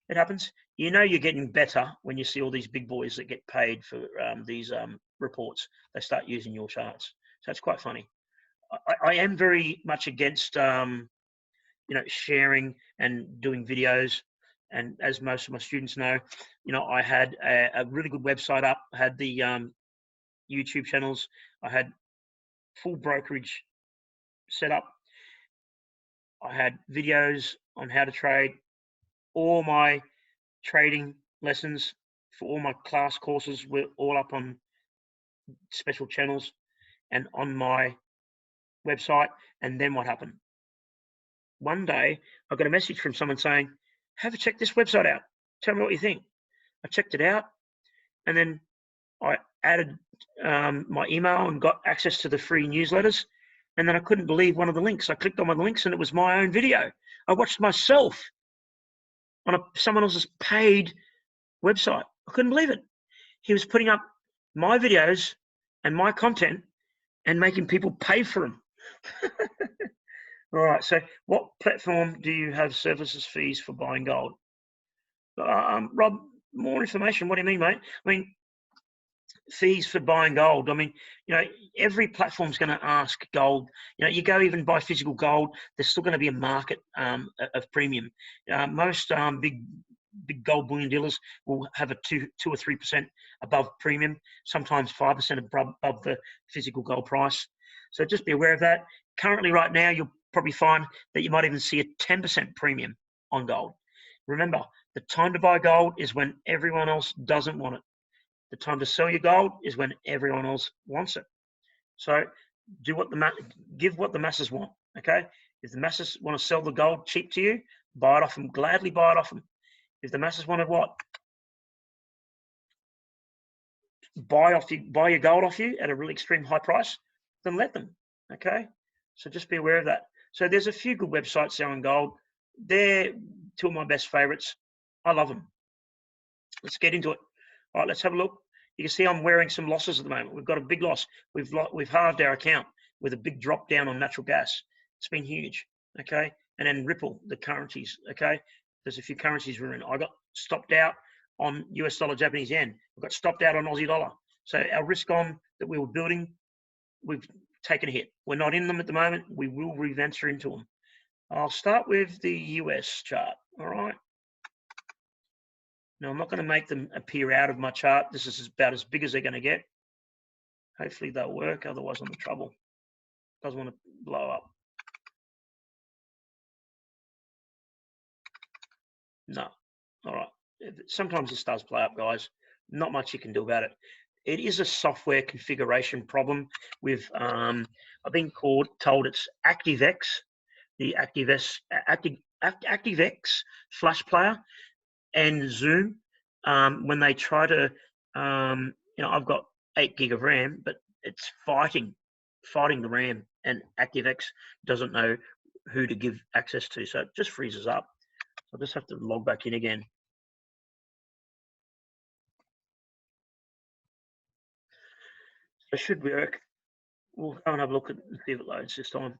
It happens. You know you're getting better when you see all these big boys that get paid for these reports. They start using your charts. So it's quite funny. I am very much against sharing and doing videos. And as most of my students know, I had a really good website up. I had the YouTube channels. I had full brokerage set up. I had videos on how to trade. All my trading lessons for all my class courses were all up on special channels and on my website. And then what happened? One day I got a message from someone saying, have a check this website out. Tell me what you think. I checked it out, and then I added my email and got access to the free newsletters. And then I couldn't believe one of the links. I clicked on one of the links and it was my own video. I watched myself on someone else's paid website. I couldn't believe it. He was putting up my videos and my content and making people pay for them. All right. So what platform do you have services fees for buying gold? Rob, more information. What do you mean, mate? I mean, fees for buying gold. I mean, every platform's going to ask gold. You go even buy physical gold, there's still going to be a market of premium. Most big gold bullion dealers will have a 2 or 3% above premium, sometimes 5% above the physical gold price. So just be aware of that. Currently, right now, you'll probably find that you might even see a 10% premium on gold. Remember, the time to buy gold is when everyone else doesn't want it. The time to sell your gold is when everyone else wants it. So give what the masses want. Okay. If the masses want to sell the gold cheap to you, buy it off them. Gladly buy it off them. If the masses wanted what? Buy your gold off you at a really extreme high price, then let them. Okay. So just be aware of that. So there's a few good websites selling gold. They're two of my best favorites. I love them. Let's get into it. All right, let's have a look. You can see I'm wearing some losses at the moment. We've got a big loss. We've halved our account with a big drop down on natural gas. It's been huge. Okay. And then Ripple, the currencies. Okay. There's a few currencies we're in. I got stopped out on US dollar, Japanese yen. I got stopped out on Aussie dollar. So our risk on that we were building, we've taken a hit. We're not in them at the moment. We will re-venture into them. I'll start with the US chart. All right. Now, I'm not going to make them appear out of my chart. This is about as big as they're going to get. Hopefully they'll work. Otherwise, I'm in trouble. Doesn't want to blow up. No. All right. Sometimes this does play up, guys. Not much you can do about it. It is a software configuration problem with, I've been told it's ActiveX, the ActiveX Flash Player and Zoom. When they try to, I've got 8 gig of RAM, but it's fighting the RAM, and ActiveX doesn't know who to give access to, so it just freezes up. I'll just have to log back in again. It should work. We'll go and have a look and see if it loads this time.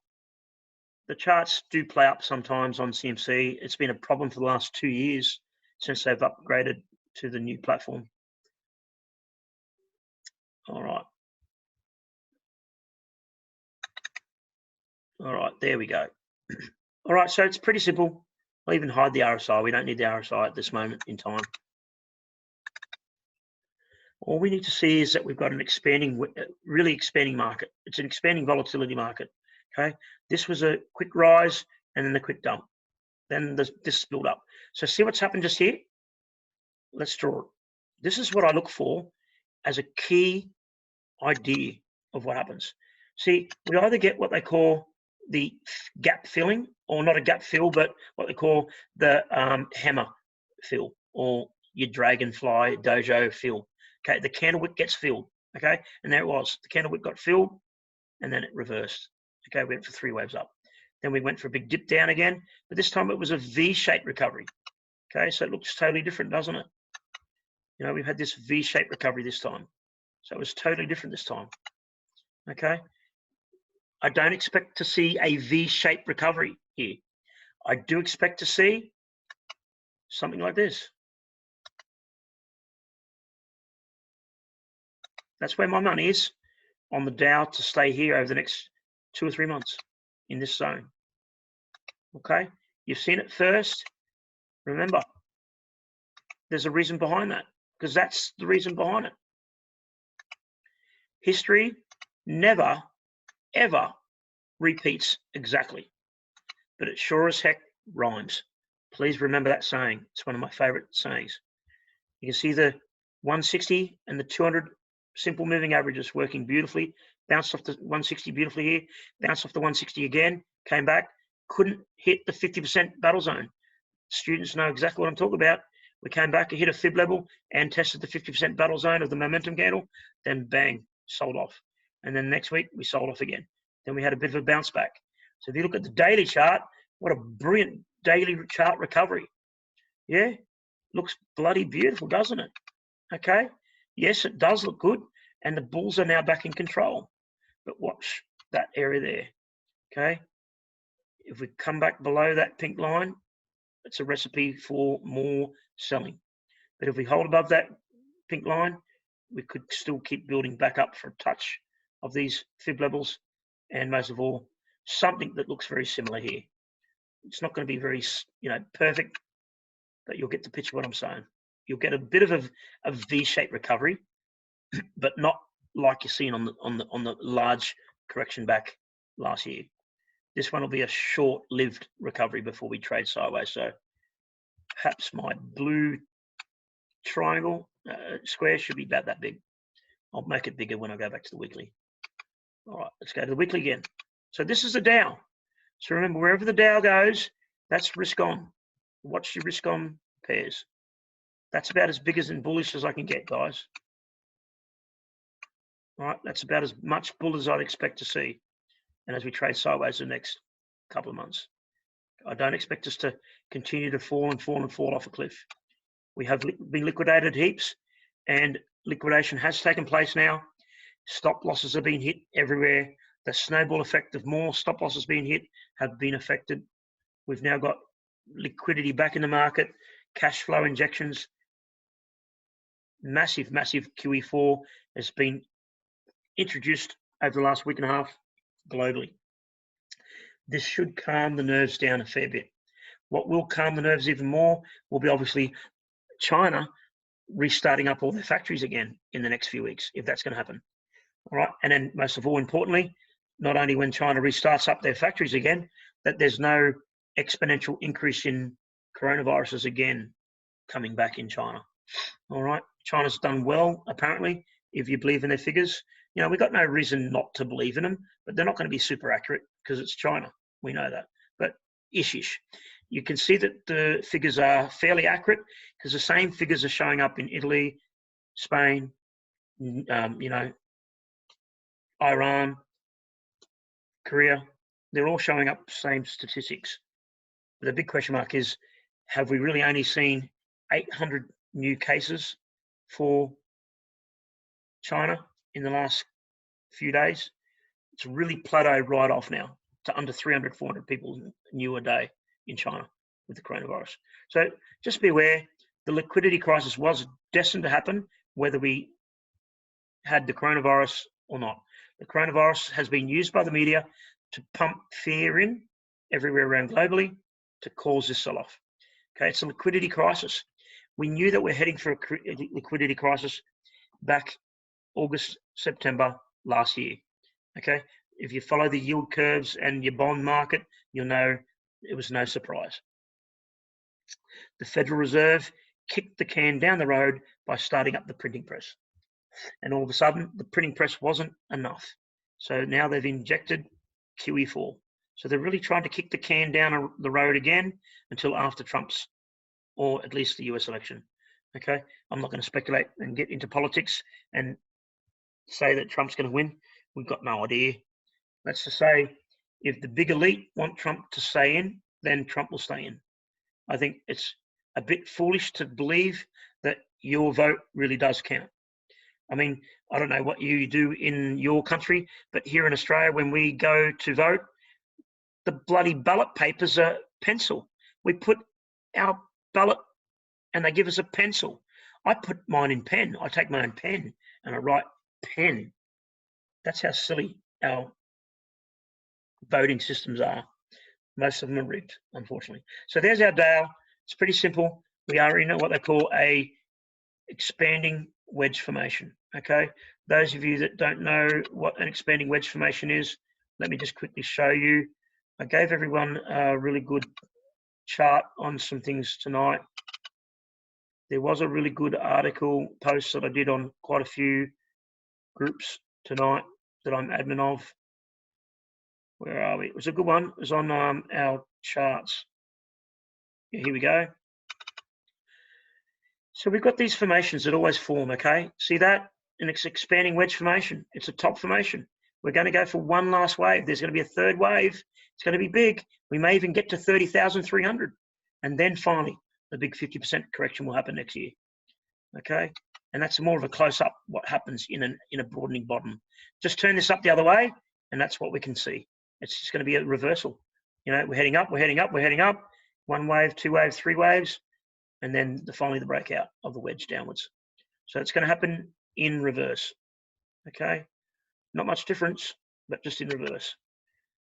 The charts do play up sometimes on CMC. It's been a problem for the last 2 years since they've upgraded to the new platform. All right. All right, there we go. All right, so it's pretty simple. I'll even hide the RSI. We don't need the RSI at this moment in time. All we need to see is that we've got an really expanding market. It's an expanding volatility market. Okay, this was a quick rise and then a quick dump. Then this build up. So see what's happened just here? Let's draw it. This is what I look for as a key idea of what happens. See, we either get what they call the gap filling, or not a gap fill, but what they call the hammer fill, or your dragonfly dojo fill. Okay, the candle wick gets filled. Okay, and there it was. The candle wick got filled, and then it reversed. Okay, we went for 3 waves up. Then we went for a big dip down again, but this time it was a V-shaped recovery. Okay, so it looks totally different, doesn't it? We've had this V-shaped recovery this time. So it was totally different this time. Okay. I don't expect to see a V-shaped recovery here. I do expect to see something like this. That's where my money is on the Dow to stay here over the next 2 or 3 months in this zone. Okay, you've seen it first. Remember, there's a reason behind that, because that's the reason behind it. History never, ever repeats exactly, but it sure as heck rhymes. Please remember that saying. It's one of my favorite sayings. You can see the 160 and the 200 simple moving averages working beautifully. Bounced off the 160 beautifully here, bounced off the 160 again, came back, couldn't hit the 50% battle zone. Students know exactly what I'm talking about. We came back and hit a fib level and tested the 50% battle zone of the momentum candle, then bang, sold off. And then next week we sold off again. Then we had a bit of a bounce back. So if you look at the daily chart, what a brilliant daily chart recovery. Yeah, looks bloody beautiful, doesn't it? Okay, yes, it does look good, and the bulls are now back in control. But watch that area there, okay? If we come back below that pink line, it's a recipe for more selling. But if we hold above that pink line, we could still keep building back up for a touch of these fib levels, and most of all, something that looks very similar here. It's not going to be very, perfect, but you'll get the picture of what I'm saying. You'll get a bit of a V-shaped recovery, but not like you're seeing on the large correction back last year. This one will be a short-lived recovery before we trade sideways. So perhaps my blue triangle square should be about that big. I'll make it bigger when I go back to the weekly. All right, let's go to the weekly again. So this is the Dow. So remember, wherever the Dow goes, that's risk on. Watch your risk on pairs. That's about as big and bullish as I can get, guys. All right, that's about as much bull as I'd expect to see. And as we trade sideways the next couple of months, I don't expect us to continue to fall and fall and fall off a cliff. We have been liquidated heaps, and liquidation has taken place now. Stop losses have been hit everywhere. The snowball effect of more stop losses being hit have been affected. We've now got liquidity back in the market, cash flow injections. Massive QE4 has been introduced over the last week and a half globally. This should calm the nerves down a fair bit. What will calm the nerves even more will be obviously China restarting up all their factories again in the next few weeks, if that's going to happen. All right, and then most of all, importantly, not only when China restarts up their factories again, that there's no exponential increase in coronaviruses again coming back in China. All right, China's done well, apparently, if you believe in their figures. We've got no reason not to believe in them, but they're not going to be super accurate because it's China. We know that. But ish. You can see that the figures are fairly accurate because the same figures are showing up in Italy, Spain, Iran, Korea. They're all showing up same statistics. But the big question mark is, have we really only seen 800 new cases for China in the last few days? It's really plateaued right off now to under 300, 400 people new a day in China with the coronavirus. So just be aware, the liquidity crisis was destined to happen whether we had the coronavirus or not. The coronavirus has been used by the media to pump fear in everywhere around globally to cause this sell-off. Okay, it's a liquidity crisis. We knew that we're heading for a liquidity crisis back August, September last year. Okay, if you follow the yield curves and your bond market, you'll know it was no surprise. The Federal Reserve kicked the can down the road by starting up the printing press. And all of a sudden, the printing press wasn't enough. So now they've injected QE4. So they're really trying to kick the can down the road again until after Trump's, or at least the US election. Okay, I'm not going to speculate and get into politics and say that Trump's going to win. We've got no idea. Let's just say if the big elite want Trump to stay in, then Trump will stay in. I think it's a bit foolish to believe that your vote really does count. I mean, I don't know what you do in your country, but here in Australia, when we go to vote, the bloody ballot papers are pencil. We put our ballot and they give us a pencil. I put mine in pen. I take my own pen and I write pen. That's how silly our voting systems are. Most of them are rigged, unfortunately. So there's our Dale. It's pretty simple. We are in what they call a expanding wedge formation. Okay. Those of you that don't know what an expanding wedge formation is, let me just quickly show you. I gave everyone a really good chart on some things tonight. There was a really good article post that I did on quite a few groups tonight that I'm admin of. Where are we? It was a good one. It was on our charts. Yeah, here we go. So we've got these formations that always form, okay? See that? And it's expanding wedge formation. It's a top formation. We're going to go for one last wave. There's going to be a third wave. It's going to be big. We may even get to 30,300. And then finally, the big 50% correction will happen next year, okay? And that's more of a close-up what happens in a broadening bottom. Just turn this up the other way, and that's what we can see. It's just going to be a reversal. You know, we're heading up, we're heading up, we're heading up. One wave, two waves, three waves, and then finally the breakout of the wedge downwards. So it's going to happen in reverse, okay? Not much difference, but just in reverse.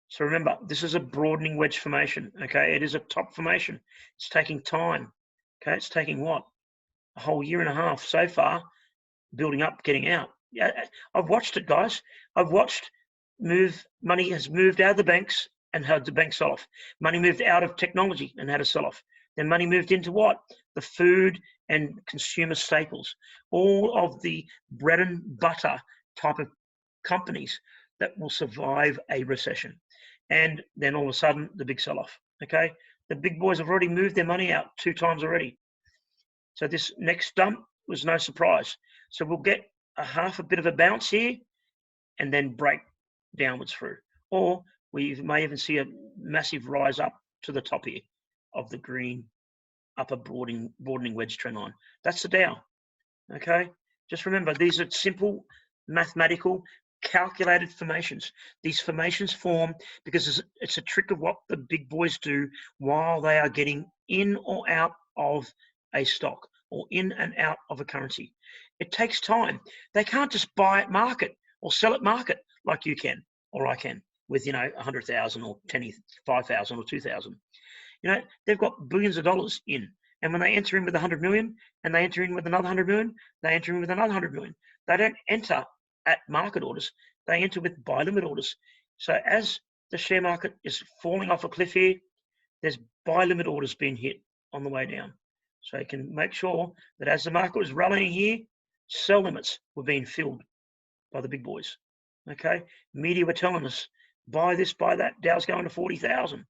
So remember, this is a broadening wedge formation, okay? It is a top formation. It's taking time, okay? It's taking what? A whole year and a half so far, building up, getting out. Yeah, I've watched it, guys. I've watched money has moved out of the banks and had the bank sell off. Money moved out of technology and had a sell off. Then money moved into what? The food and consumer staples. All of the bread and butter type of companies that will survive a recession. And then all of a sudden, the big sell-off, okay? The big boys have already moved their money out 2 times already. So this next dump was no surprise. So we'll get a bit of a bounce here and then break downwards through. Or we may even see a massive rise up to the top here of the green upper broadening wedge trend line. That's the Dow, okay? Just remember, these are simple mathematical calculated formations. These formations form because it's a trick of what the big boys do while they are getting in or out of a stock or in and out of a currency. It takes time. They can't just buy at market or sell at market like you can or I can with, 100,000 or 5,000 or 2,000. They've got billions of dollars in. And when they enter in with 100 million and they enter in with another 100 million, they enter in with another 100 million. They don't enter at market orders. They enter with buy limit orders. So as the share market is falling off a cliff here, there's buy limit orders being hit on the way down. So you can make sure that as the market was rallying here, sell limits were being filled by the big boys. Okay, media were telling us, buy this, buy that. Dow's going to 40,000.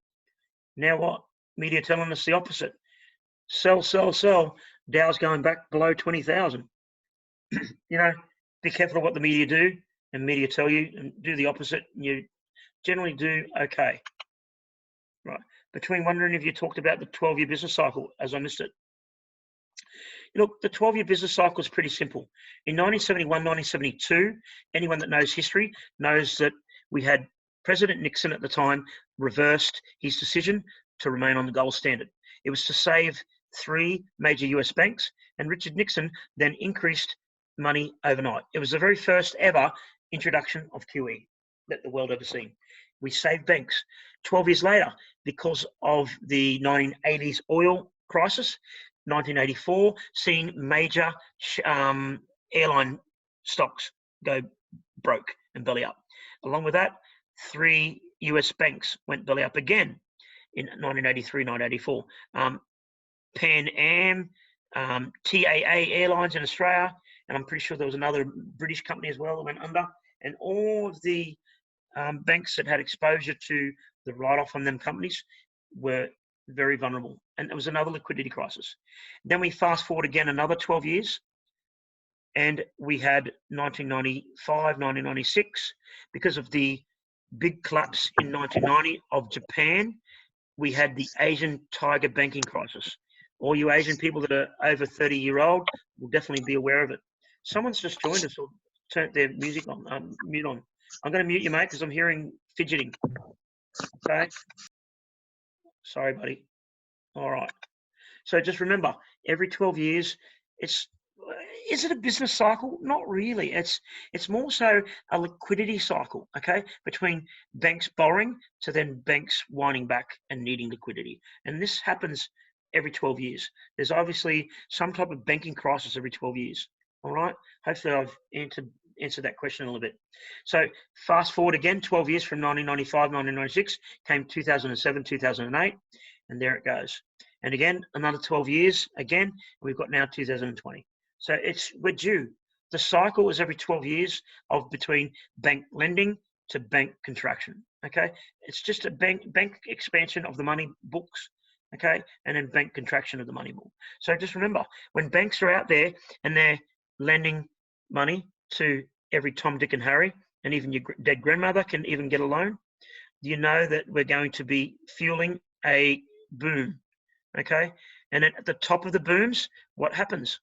Now what? Media telling us the opposite. Sell, sell, sell. Dow's going back below 20,000. Be careful of what the media do, and media tell you, and do the opposite, and you generally do okay. Right. Between wondering if you talked about the 12-year business cycle, as I missed it. Look, the 12-year business cycle is pretty simple. In 1971, 1972, anyone that knows history knows that we had President Nixon at the time reversed his decision to remain on the gold standard. It was to save 3 major US banks, and Richard Nixon then increased money overnight. It was the very first ever introduction of QE that the world ever seen. We saved banks. 12 years later, because of the 1980s oil crisis, 1984, seeing major airline stocks go broke and belly up. Along with that, 3 US banks went belly up again in 1983, 1984. Pan Am, TAA Airlines in Australia, and I'm pretty sure there was another British company as well that went under. And all of the banks that had exposure to the write-off on them companies were very vulnerable. And it was another liquidity crisis. Then we fast forward again another 12 years, and we had 1995, 1996, because of the big collapse in 1990 of Japan, we had the Asian tiger banking crisis. All you Asian people that are over 30-year-old will definitely be aware of it. Someone's just joined us or turned their music on, mute on. I'm going to mute you, mate, because I'm hearing fidgeting. Okay? Sorry, buddy. All right. So just remember, every 12 years, is it a business cycle? Not really. It's more so a liquidity cycle, okay, between banks borrowing to then banks winding back and needing liquidity. And this happens every 12 years. There's obviously some type of banking crisis every 12 years. All right. Hopefully I've answered that question a little bit. So fast forward again, 12 years from 1995, 1996, came 2007, 2008, and there it goes. And again, another 12 years again, we've got now 2020. So we're due. The cycle is every 12 years of between bank lending to bank contraction. Okay, it's just a bank expansion of the money books. Okay, and then bank contraction of the money book. So just remember, when banks are out there and they're lending money to every Tom, Dick, and Harry, and even your dead grandmother can even get a loan, you know that we're going to be fueling a boom. Okay, and at the top of the booms, what happens?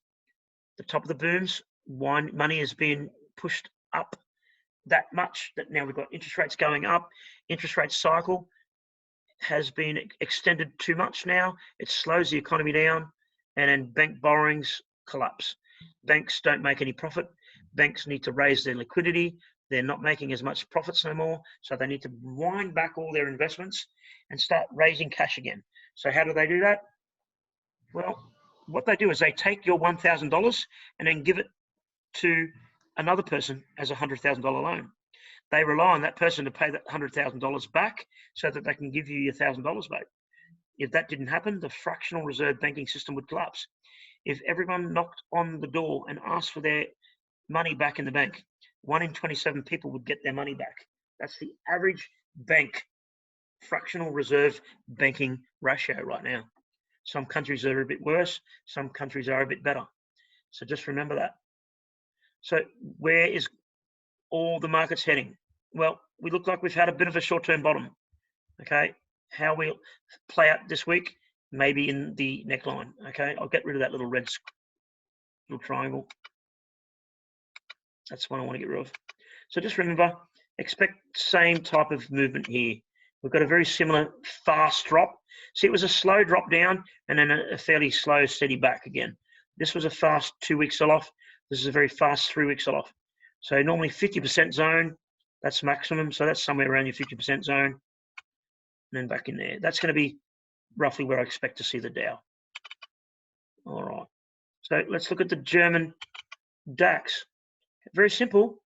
The top of the booms, money is being pushed up that much that now we've got interest rates going up. Interest rate cycle has been extended too much now. It slows the economy down, and then bank borrowings collapse. Banks don't make any profit. Banks need to raise their liquidity. They're not making as much profits no more, so they need to wind back all their investments and start raising cash again. So how do they do that? Well, what they do is they take your $1,000 and then give it to another person as a $100,000 loan. They rely on that person to pay that $100,000 back so that they can give you your $1,000 back. If that didn't happen, the fractional reserve banking system would collapse. If everyone knocked on the door and asked for their money back in the bank, 1 in 27 people would get their money back. That's the average bank fractional reserve banking ratio right now. Some countries are a bit worse. Some countries are a bit better. So just remember that. So where is all the markets heading? Well, we look like we've had a bit of a short-term bottom. Okay, how we'll play out this week, maybe in the neckline. Okay, I'll get rid of that little red little triangle. That's one I want to get rid of. So just remember, expect same type of movement here. We've got a very similar fast drop. See, it was a slow drop down and then a fairly slow, steady back again. This was a fast 2-week sell-off. This is a very fast 3-week sell-off. So normally 50% zone, that's maximum. So that's somewhere around your 50% zone. And then back in there. That's going to be roughly where I expect to see the Dow. All right. So let's look at the German DAX. Very simple.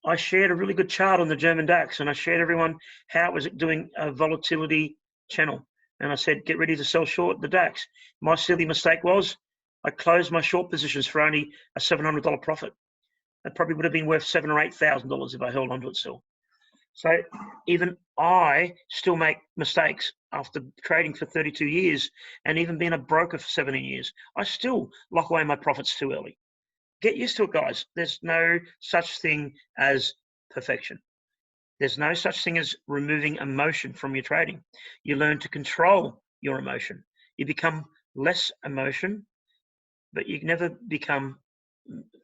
I shared a really good chart on the German DAX, and I shared everyone how it was doing a volatility channel. And I said, get ready to sell short the DAX. My silly mistake was I closed my short positions for only a $700 profit. That probably would have been worth $7,000 or $8,000 if I held onto it still. So even I still make mistakes after trading for 32 years and even being a broker for 17 years. I still lock away my profits too early. Get used to it, guys. There's no such thing as perfection. There's no such thing as removing emotion from your trading. You learn to control your emotion. You become less emotion, but you never become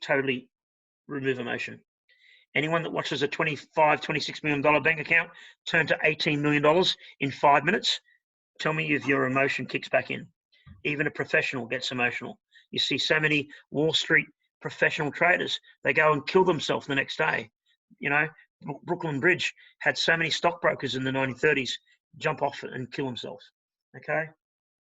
totally remove emotion. Anyone that watches a $25, $26 million bank account turn to $18 million in 5 minutes, tell me if your emotion kicks back in. Even a professional gets emotional. You see so many Wall Street professional traders, they go and kill themselves the next day. You know, Brooklyn Bridge had so many stockbrokers in the 1930s jump off and kill themselves. Okay?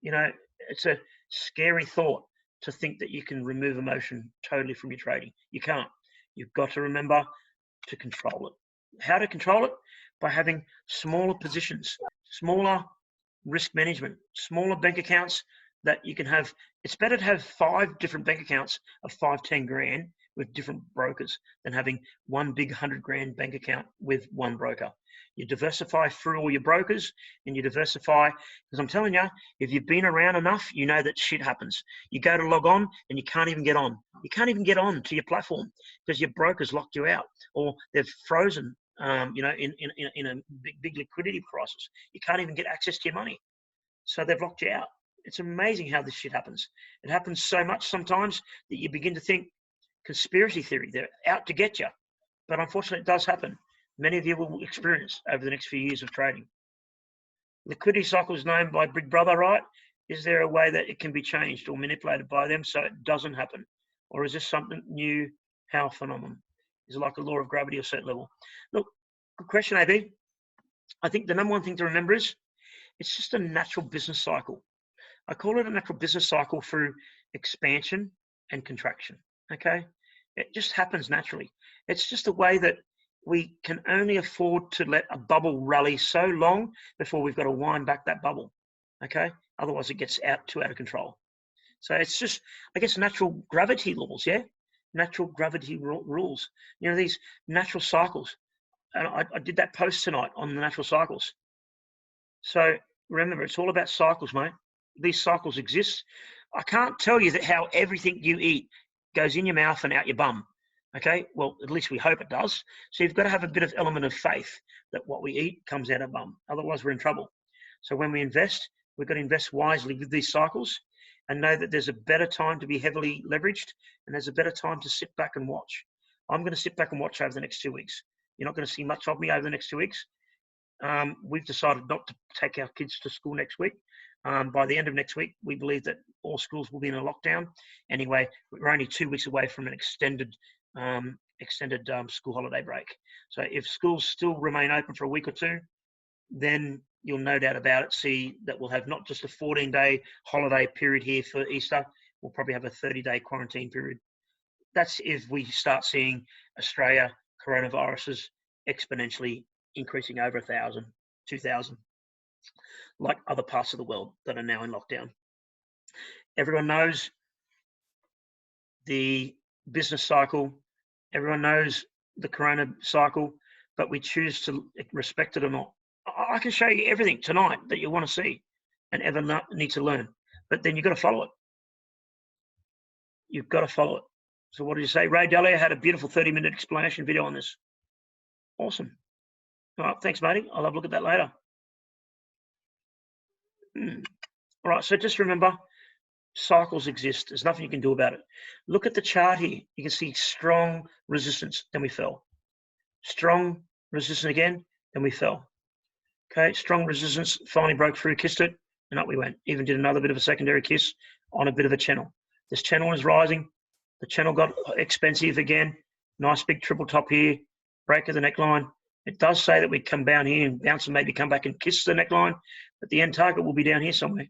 You know, it's a scary thought to think that you can remove emotion totally from your trading. You can't. You've got to remember to control it. How to control it? By having smaller positions, smaller risk management, smaller bank accounts that you can have. It's better to have 5 different bank accounts of 5-10 grand with different brokers than having one big 100 grand bank account with one broker. You diversify through all your brokers and you diversify, because I'm telling you, if you've been around enough, you know that shit happens. You go to log on and you can't even get on. You can't even get on to your platform because your broker's locked you out or they've frozen, you know, in a big liquidity crisis. You can't even get access to your money. So they've locked you out. It's amazing how this shit happens. It happens so much sometimes that you begin to think conspiracy theory. They're out to get you. But unfortunately, it does happen. Many of you will experience over the next few years of trading. Liquidity cycle is known by Big Brother, right? Is there a way that it can be changed or manipulated by them so it doesn't happen? Or is this something new? How phenomenon? Is it like a law of gravity at a certain level? Look, good question, AB. I think the number one thing to remember is it's just a natural business cycle. I call it a natural business cycle through expansion and contraction. Okay? It just happens naturally. It's just a way that we can only afford to let a bubble rally so long before we've got to wind back that bubble. Okay? Otherwise, it gets too out of control. So it's just, I guess, natural gravity laws, yeah? Natural gravity rules. You know, these natural cycles. And I did that post tonight on the natural cycles. So remember, it's all about cycles, mate. These cycles exist. I can't tell you that how everything you eat goes in your mouth and out your bum. Okay, well, at least we hope it does. So you've got to have a bit of element of faith that what we eat comes out our bum. Otherwise, we're in trouble. So when we invest, we've got to invest wisely with these cycles and know that there's a better time to be heavily leveraged and there's a better time to sit back and watch. I'm going to sit back and watch over the next 2 weeks. You're not going to see much of me over the next 2 weeks. We've decided not to take our kids to school next week. By the end of next week, we believe that all schools will be in a lockdown. Anyway, we're only 2 weeks away from an extended school holiday break. So if schools still remain open for a week or two, then you'll no doubt about it see that we'll have not just a 14-day holiday period here for Easter, we'll probably have a 30-day quarantine period. That's if we start seeing Australia coronaviruses exponentially increasing over 1,000, 2,000, like other parts of the world that are now in lockdown. Everyone knows the business cycle. Everyone knows the corona cycle, but we choose to respect it or not. I can show you everything tonight that you want to see and ever need to learn, but then you've got to follow it. You've got to follow it. So what did you say? Ray Dalio had a beautiful 30-minute explanation video on this. Awesome. All right, thanks, matey. I'll have a look at that later. All right, so just remember, cycles exist. There's nothing you can do about it. Look at the chart here. You can see strong resistance, then we fell. Strong resistance again, then we fell. Okay, strong resistance, finally broke through, kissed it, and up we went. Even did another bit of a secondary kiss on a bit of a channel. This channel is rising. The channel got expensive again. Nice big triple top here. Break of the neckline. It does say that we come down here and bounce and maybe come back and kiss the neckline, but the end target will be down here somewhere,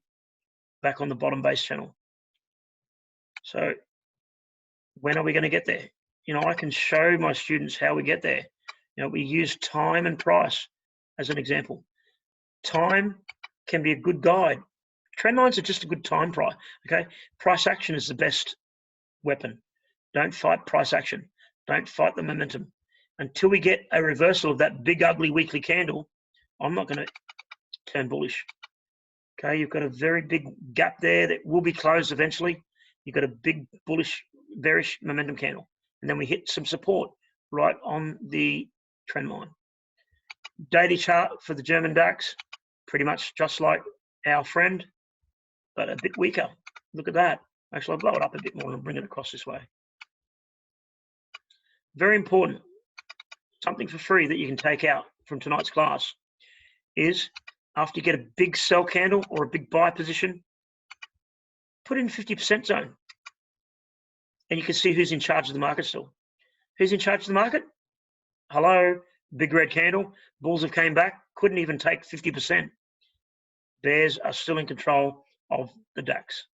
back on the bottom base channel. So when are we going to get there? You know, I can show my students how we get there. You know, we use time and price as an example. Time can be a good guide. Trend lines are just a good time price. Okay, price action is the best weapon. Don't fight price action. Don't fight the momentum. Until we get a reversal of that big ugly weekly candle, I'm not going to turn bullish. Okay, you've got a very big gap there that will be closed eventually. You've got a big bullish, bearish momentum candle. And then we hit some support right on the trend line. Daily chart for the German DAX, pretty much just like our friend, but a bit weaker. Look at that. Actually, I'll blow it up a bit more and bring it across this way. Very important. Something for free that you can take out from tonight's class is after you get a big sell candle or a big buy position, put in 50% zone. And you can see who's in charge of the market still. Who's in charge of the market? Hello, big red candle. Bulls have came back, couldn't even take 50%. Bears are still in control of the DAX.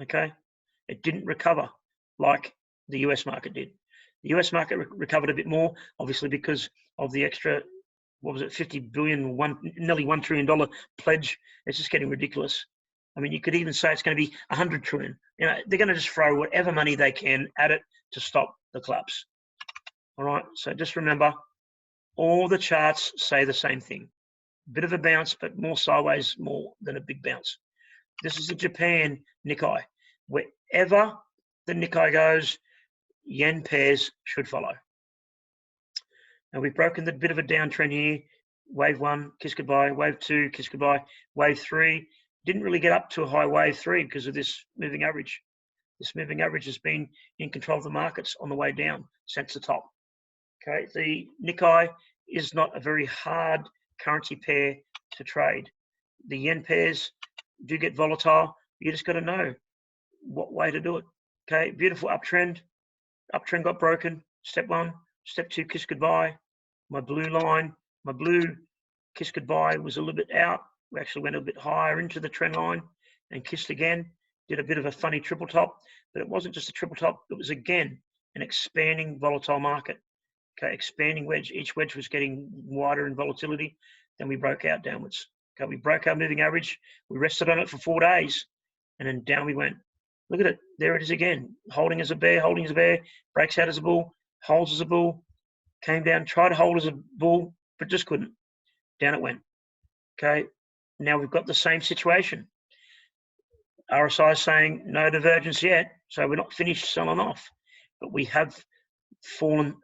Okay? It didn't recover like the US market did. The US market recovered a bit more, obviously because of the extra, what was it, 50 billion, nearly $1 trillion pledge. It's just getting ridiculous. I mean, you could even say it's going to be 100 trillion. You know, they're going to just throw whatever money they can at it to stop the collapse. All right, so just remember, all the charts say the same thing. Bit of a bounce, but more sideways, more than a big bounce. This is the Japan Nikkei. Wherever the Nikkei goes, yen pairs should follow. Now we've broken the bit of a downtrend here. Wave 1, kiss goodbye. Wave 2, kiss goodbye. Wave 3, didn't really get up to a high wave 3 because of this moving average. This moving average has been in control of the markets on the way down since the top. Okay, the Nikkei is not a very hard currency pair to trade. The yen pairs do get volatile. You just got to know what way to do it. Okay, beautiful uptrend. Uptrend got broken. Step 1. Step 2, kiss goodbye. My blue line, my blue kiss goodbye was a little bit out. We actually went a bit higher into the trend line and kissed again. Did a bit of a funny triple top, but it wasn't just a triple top. It was, again, an expanding volatile market. Okay, expanding wedge. Each wedge was getting wider in volatility. Then we broke out downwards. Okay, we broke our moving average. We rested on it for 4 days, and then down we went. Look at it. There it is again. Holding as a bear, holding as a bear. Breaks out as a bull, holds as a bull. Came down, tried to hold as a bull, but just couldn't. Down it went. Okay, now we've got the same situation. RSI is saying no divergence yet, so we're not finished selling off, but we have fallen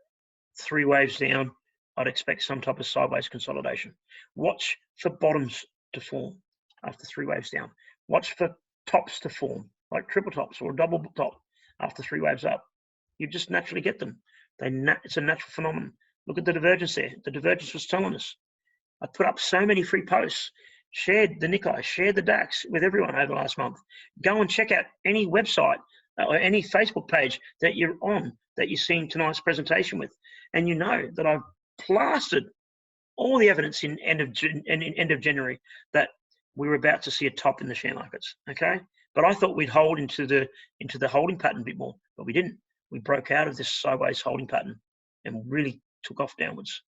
3 waves down. I'd expect some type of sideways consolidation. Watch for bottoms to form after 3 waves down. Watch for tops to form, like triple tops or a double top after 3 waves up. You just naturally get them. It's a natural phenomenon. Look at the divergence there. The divergence was telling us. I put up so many free posts, shared the Nikkei, shared the DAX with everyone over the last month. Go and check out any website or any Facebook page that you're on that you're seeing tonight's presentation with. And you know that I've plastered all the evidence in end of January that we were about to see a top in the share markets. Okay, but I thought we'd hold into the holding pattern a bit more, but we didn't. We broke out of this sideways holding pattern and really took off downwards.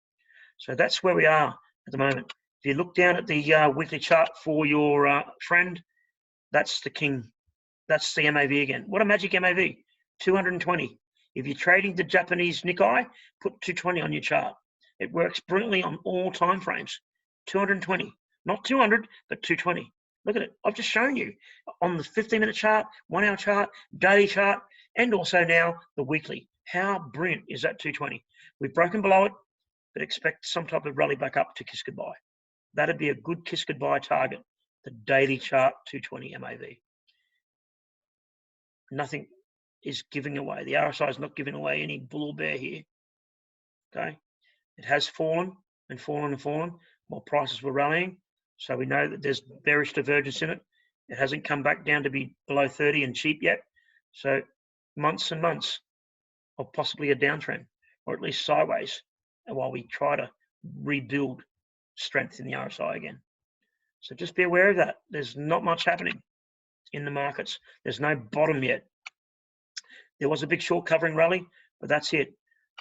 So that's where we are at the moment. If you look down at the weekly chart for your friend, that's the king. That's the MAV again. What a magic MAV, 220. If you're trading the Japanese Nikkei, put 220 on your chart. It works brilliantly on all time frames. 220, not 200, but 220. Look at it. I've just shown you on the 15-minute chart, 1 hour chart, daily chart, and also now the weekly. How brilliant is that 220? We've broken below it, but expect some type of rally back up to kiss goodbye. That'd be a good kiss goodbye target, the daily chart 220 MAV. Nothing is giving away. The RSI is not giving away any bull or bear here. Okay, it has fallen and fallen and fallen while prices were rallying. So we know that there's bearish divergence in it. It hasn't come back down to be below 30 and cheap yet. So months and months of possibly a downtrend, or at least sideways, while we try to rebuild strength in the RSI again. So just be aware of that. There's not much happening in the markets. There's no bottom yet. There was a big short covering rally, but that's it.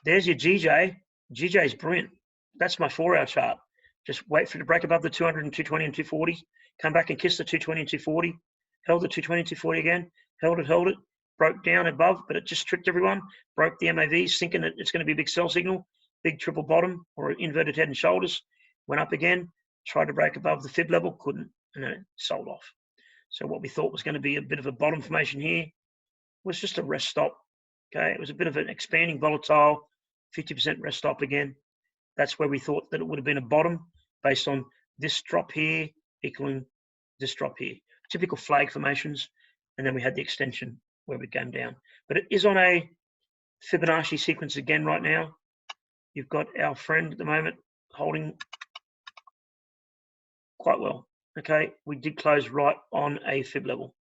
There's your GJ. GJ is brilliant. That's my 4-hour chart. Just wait for it to break above the 200 and 220 and 240. Come back and kiss the 220 and 240. Held the 220 and 240 again. Held it. Broke down above, but it just tricked everyone. Broke the MAVs, thinking that it's going to be a big sell signal. Big triple bottom or inverted head and shoulders. Went up again. Tried to break above the fib level. Couldn't. And then it sold off. So what we thought was going to be a bit of a bottom formation here was just a rest stop. Okay. It was a bit of an expanding volatile. 50% rest stop again. That's where we thought that it would have been a bottom based on this drop here equaling this drop here. Typical flag formations. And then we had the extension where we came down. But it is on a Fibonacci sequence again right now. You've got our friend at the moment holding quite well. Okay, we did close right on a fib level.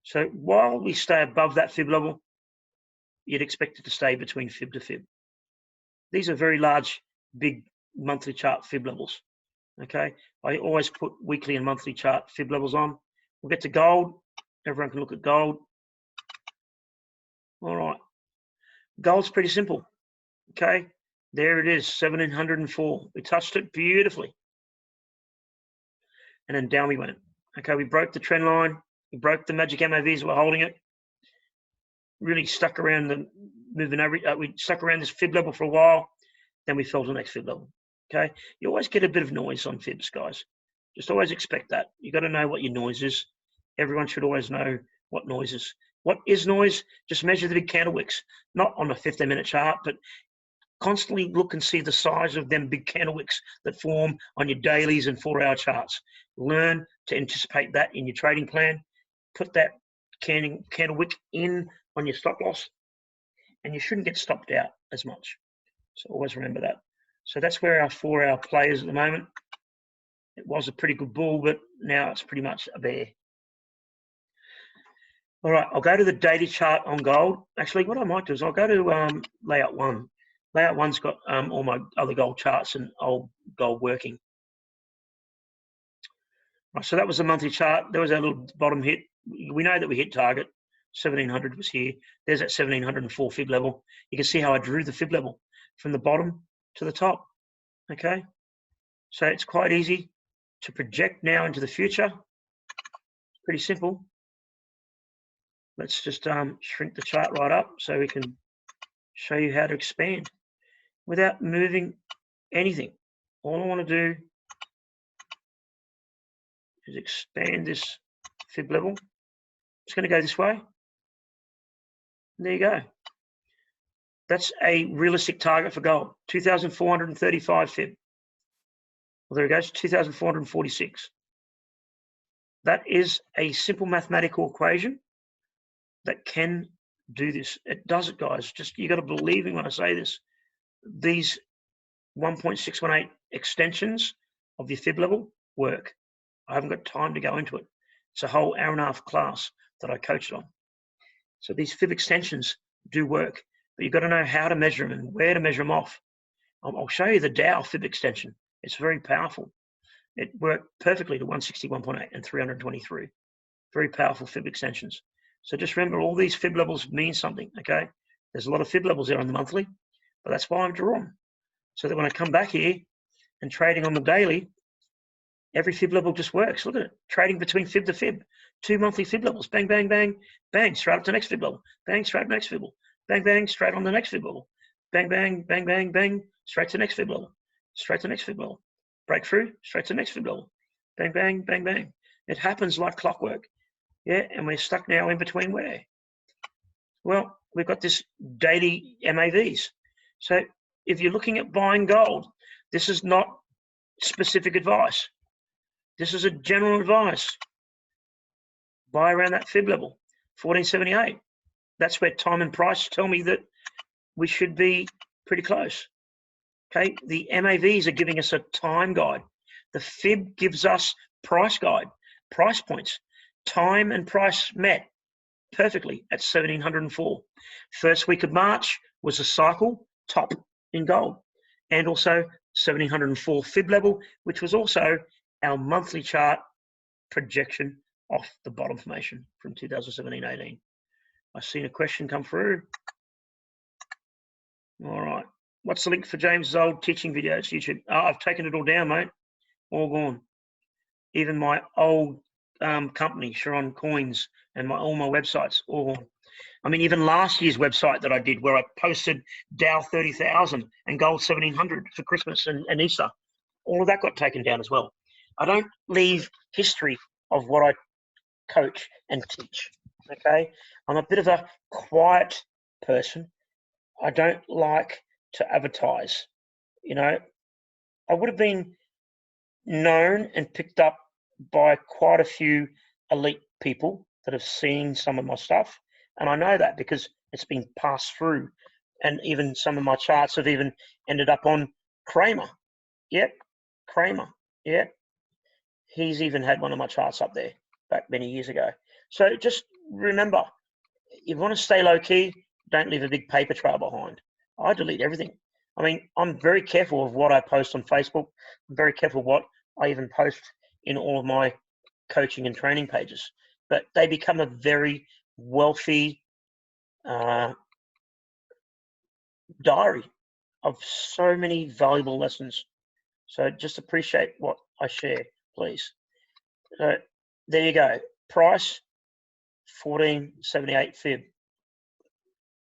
So while we stay above that fib level, you'd expect it to stay between fib to fib. These are very large, big monthly chart fib levels. Okay, I always put weekly and monthly chart fib levels on. We'll get to gold. Everyone can look at gold. All right, gold's pretty simple. Okay, there it is, 1704. We touched it beautifully. And then down we went. Okay, we broke the trend line. We broke the magic MAVs. We're holding it. Really stuck around the moving average. We stuck around this fib level for a while. Then we fell to the next fib level. Okay, you always get a bit of noise on fibs, guys. Just always expect that. You got to know what your noise is. Everyone should always know what noise is. What is noise? Just measure the big candle wicks, not on a 15-minute chart, but constantly look and see the size of them big candle wicks that form on your dailies and 4-hour charts. Learn to anticipate that in your trading plan. Put that candle wick in on your stop loss, and you shouldn't get stopped out as much. So always remember that. So that's where our 4-hour play is at the moment. It was a pretty good bull, but now it's pretty much a bear. All right, I'll go to the daily chart on gold. Actually, what I might do is I'll go to layout one. Layout one's got all my other gold charts and old gold working. Right, so that was the monthly chart. There was our little bottom hit. We know that we hit target. 1700 was here. There's that 1704 fib level. You can see how I drew the fib level from the bottom to the top. Okay, so it's quite easy to project now into the future. Pretty simple. Let's just shrink the chart right up so we can show you how to expand without moving anything. All I want to do is expand this fib level. It's going to go this way. There you go. That's a realistic target for gold, 2,435 fib. Well, there it goes, 2,446. That is a simple mathematical equation that can do this. It does it, guys. Just you got to believe me when I say this. These 1.618 extensions of your fib level work. I haven't got time to go into it. It's a whole hour and a half class that I coached on. So these fib extensions do work, but you've got to know how to measure them and where to measure them off. I'll show you the Dow fib extension. It's very powerful. It worked perfectly to 161.8 and 323. Very powerful fib extensions. So just remember, all these fib levels mean something, okay? There's a lot of fib levels there on the monthly, but that's why I've drawn. So that when I come back here and trading on the daily, every fib level just works. Look at it. Trading between fib to fib. 2 monthly fib levels. Bang, bang, bang, bang. Straight up to the next fib level. Bang, straight up to the next fib level. Bang, bang, straight on the next fib level. Bang, bang, bang, bang, bang. Straight to the next fib level. Straight to the next fib level. Breakthrough. Straight to the next fib level. Bang, bang, bang, bang. It happens like clockwork. Yeah, and we're stuck now in between where? Well, we've got this daily MAVs. So if you're looking at buying gold, this is not specific advice. This is a general advice. Buy around that fib level, 1478. That's where time and price tell me that we should be pretty close. Okay, the MAVs are giving us a time guide. The fib gives us price guide, price points. Time and price met perfectly at 1704. First week of March was a cycle top in gold, and also 1704 fib level, which was also our monthly chart projection off the bottom formation from 2017-18. I've seen a question come through. All right. What's the link for James's old teaching videos, YouTube? I've taken it all down, mate. All gone. Even my old company, Sharon Coins, and all my websites, all gone. I mean, even last year's website that I did where I posted Dow 30,000 and gold 1,700 for Christmas and Easter, all of that got taken down as well. I don't leave history of what I coach and teach, okay? I'm a bit of a quiet person. I don't like to advertise, you know. I would have been known and picked up by quite a few elite people that have seen some of my stuff, and I know that because it's been passed through, and even some of my charts have even ended up on Kramer. Yep, Kramer. Yeah, he's even had one of my charts up there back many years ago. So just remember, you want to stay low key, don't leave a big paper trail behind. I delete everything. I mean, I'm very careful of what I post on Facebook. I'm very careful what I even post in all of my coaching and training pages. But they become a very wealthy diary of so many valuable lessons. So just appreciate what I share, please. So there you go. Price, 1478 fib.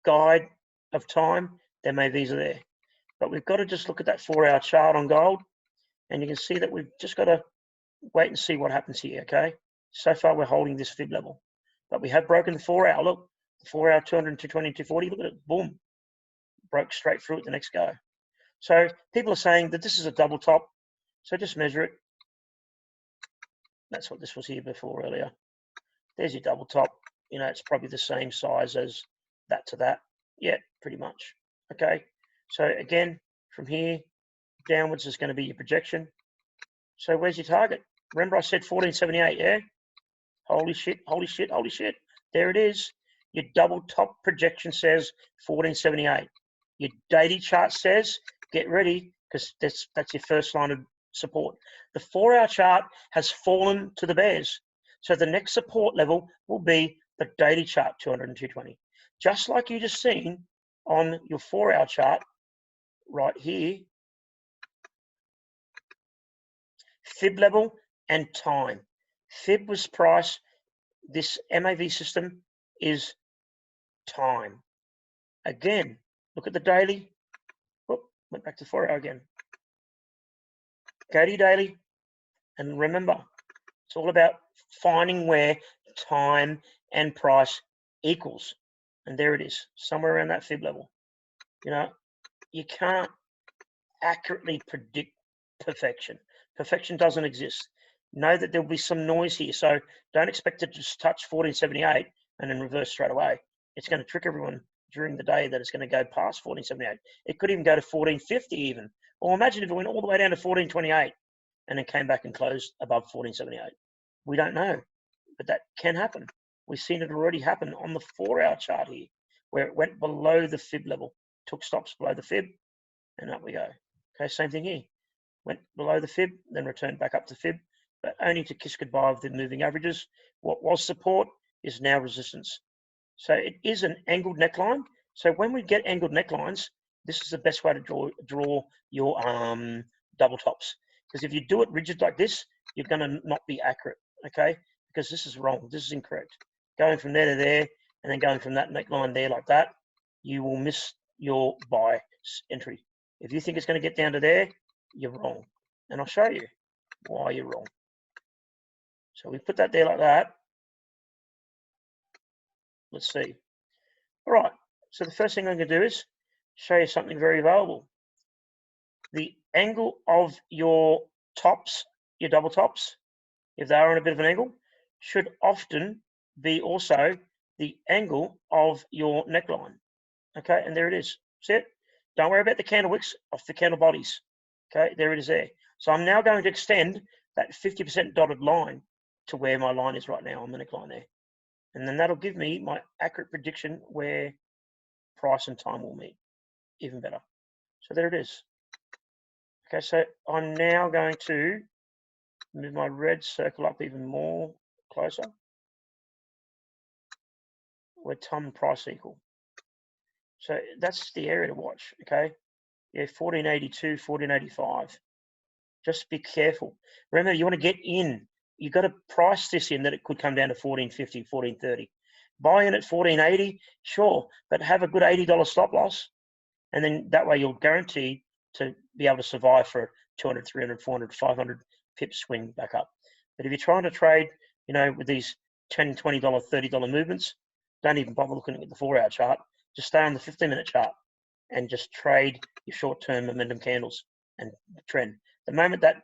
Guide of time, their MAVs are there. But we've got to just look at that 4-hour chart on gold, and you can see that we've just got to wait and see what happens here, okay? So far, we're holding this fib level. But we have broken the 4-hour. Look, the 4-hour, 200, 220, 240. Look at it. Boom. Broke straight through it the next go. So people are saying that this is a double top. So just measure it. That's what this was here before earlier. There's your double top. You know, it's probably the same size as that to that. Yeah, pretty much. Okay. So again, from here downwards is going to be your projection. So where's your target? Remember I said 1478, yeah? Holy shit, holy shit, holy shit. There it is. Your double top projection says 1478. Your daily chart says, get ready, because that's your first line of support. The 4-hour chart has fallen to the bears. So the next support level will be the daily chart, 202.20. Just like you just seen on your 4-hour chart right here, fib level and time. Fib was price. This MAV system is time. Again, look at the daily. Whoop, went back to 4-hour again. Go to your daily, and remember, it's all about finding where time and price equals. And there it is, somewhere around that fib level. You know, you can't accurately predict perfection. Perfection doesn't exist. Know that there'll be some noise here, so don't expect it to just touch 1478 and then reverse straight away. It's going to trick everyone during the day that it's going to go past 1478. It could even go to 1450 even. Or imagine if it went all the way down to 1428 and then came back and closed above 1478. We don't know, but that can happen. We've seen it already happen on the 4-hour chart here, where it went below the fib level, took stops below the fib, and up we go. Okay, same thing here. Went below the fib, then returned back up to fib, but only to kiss goodbye with the moving averages. What was support is now resistance. So it is an angled neckline. So when we get angled necklines, this is the best way to draw your double tops. Because if you do it rigid like this, you're going to not be accurate, okay? Because this is wrong. This is incorrect. Going from there to there, and then going from that neckline there like that, you will miss your buy entry. If you think it's going to get down to there, you're wrong. And I'll show you why you're wrong. So we put that there like that. Let's see. All right. So the first thing I'm going to do is show you something very valuable. The angle of your tops, your double tops, if they are on a bit of an angle, should often be also the angle of your neckline. Okay, and there it is. See it? Don't worry about the candle wicks off the candle bodies. Okay, there it is there. So I'm now going to extend that 50% dotted line to where my line is right now on the neckline there. And then that'll give me my accurate prediction where price and time will meet. Even better. So there it is. Okay, so I'm now going to move my red circle up even more closer. Where time and price equal. So that's the area to watch, okay? Yeah, 1482, 1485. Just be careful. Remember, you want to get in. You've got to price this in that it could come down to 1450, 1430. Buy in at 1480, sure, but have a good $80 stop loss. And then that way you'll guarantee to be able to survive for 200, 300, 400, 500 pip swing back up. But if you're trying to trade, you know, with these $10, $20, $30 movements, don't even bother looking at the 4-hour chart. Just stay on the 15-minute chart and just trade your short-term momentum candles and trend. The moment that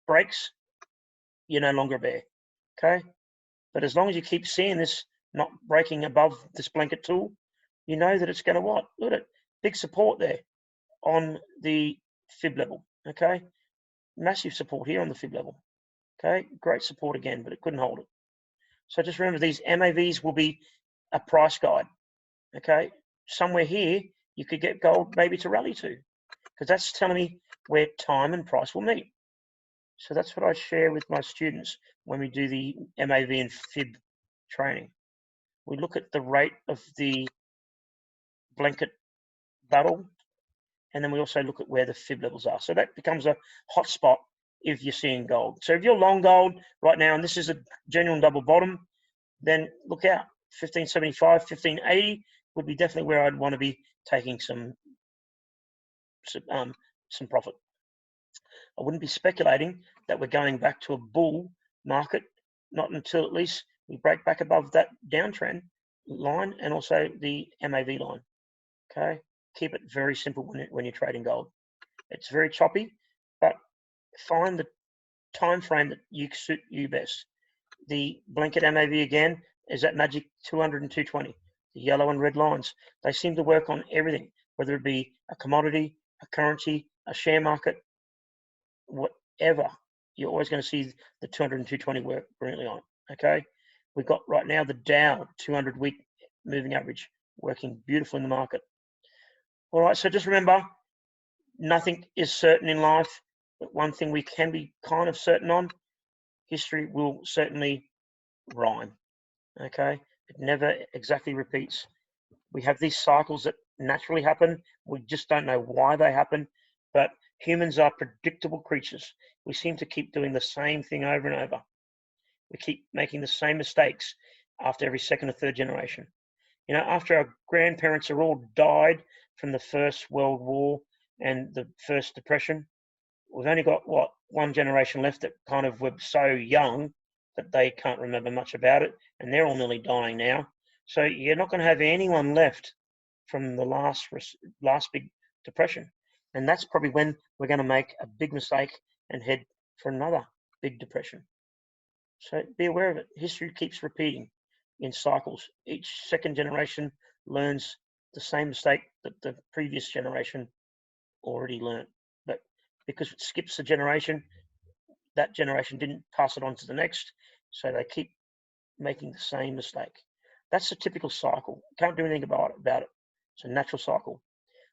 breaks, you're no longer a bear, okay? But as long as you keep seeing this not breaking above this blanket tool, you know that it's going to what? Look at it, big support there on the fib level, okay? Massive support here on the fib level, okay? Great support again, but it couldn't hold it. So just remember, these MAVs will be a price guide, okay? Somewhere here, you could get gold maybe to rally to, because that's telling me where time and price will meet. So that's what I share with my students when we do the MAV and fib training. We look at the rate of the blanket battle, and then we also look at where the fib levels are. So that becomes a hot spot if you're seeing gold. So if you're long gold right now, and this is a genuine double bottom, then look out. 1575, 1580 would be definitely where I'd want to be taking some profit. I wouldn't be speculating that we're going back to a bull market, not until at least we break back above that downtrend line and also the MAV line. Okay, keep it very simple when you're trading gold. It's very choppy, but find the time frame that suit you best. The blanket MAV again is that magic 200 and 220. The yellow and red lines, they seem to work on everything, whether it be a commodity, a currency, a share market, whatever. You're always going to see the 200 and 220 work brilliantly on. Okay, We've got right now the Dow 200-week moving average working beautifully in the market. All right, so just remember, nothing is certain in life, but one thing we can be kind of certain on, history will certainly rhyme, okay? It never exactly repeats. We have these cycles that naturally happen. We just don't know why they happen, but humans are predictable creatures. We seem to keep doing the same thing over and over. We keep making the same mistakes after every second or third generation. You know, after our grandparents are all died from the First World War and the First Depression, we've only got, what, one generation left that kind of were so young that they can't remember much about it, and they're all nearly dying now. So you're not going to have anyone left from the last big depression. And that's probably when we're going to make a big mistake and head for another big depression. So be aware of it. History keeps repeating in cycles. Each second generation learns the same mistake that the previous generation already learned. But because it skips a generation, that generation didn't pass it on to the next, so they keep making the same mistake. That's a typical cycle. Can't do anything about it. It's a natural cycle.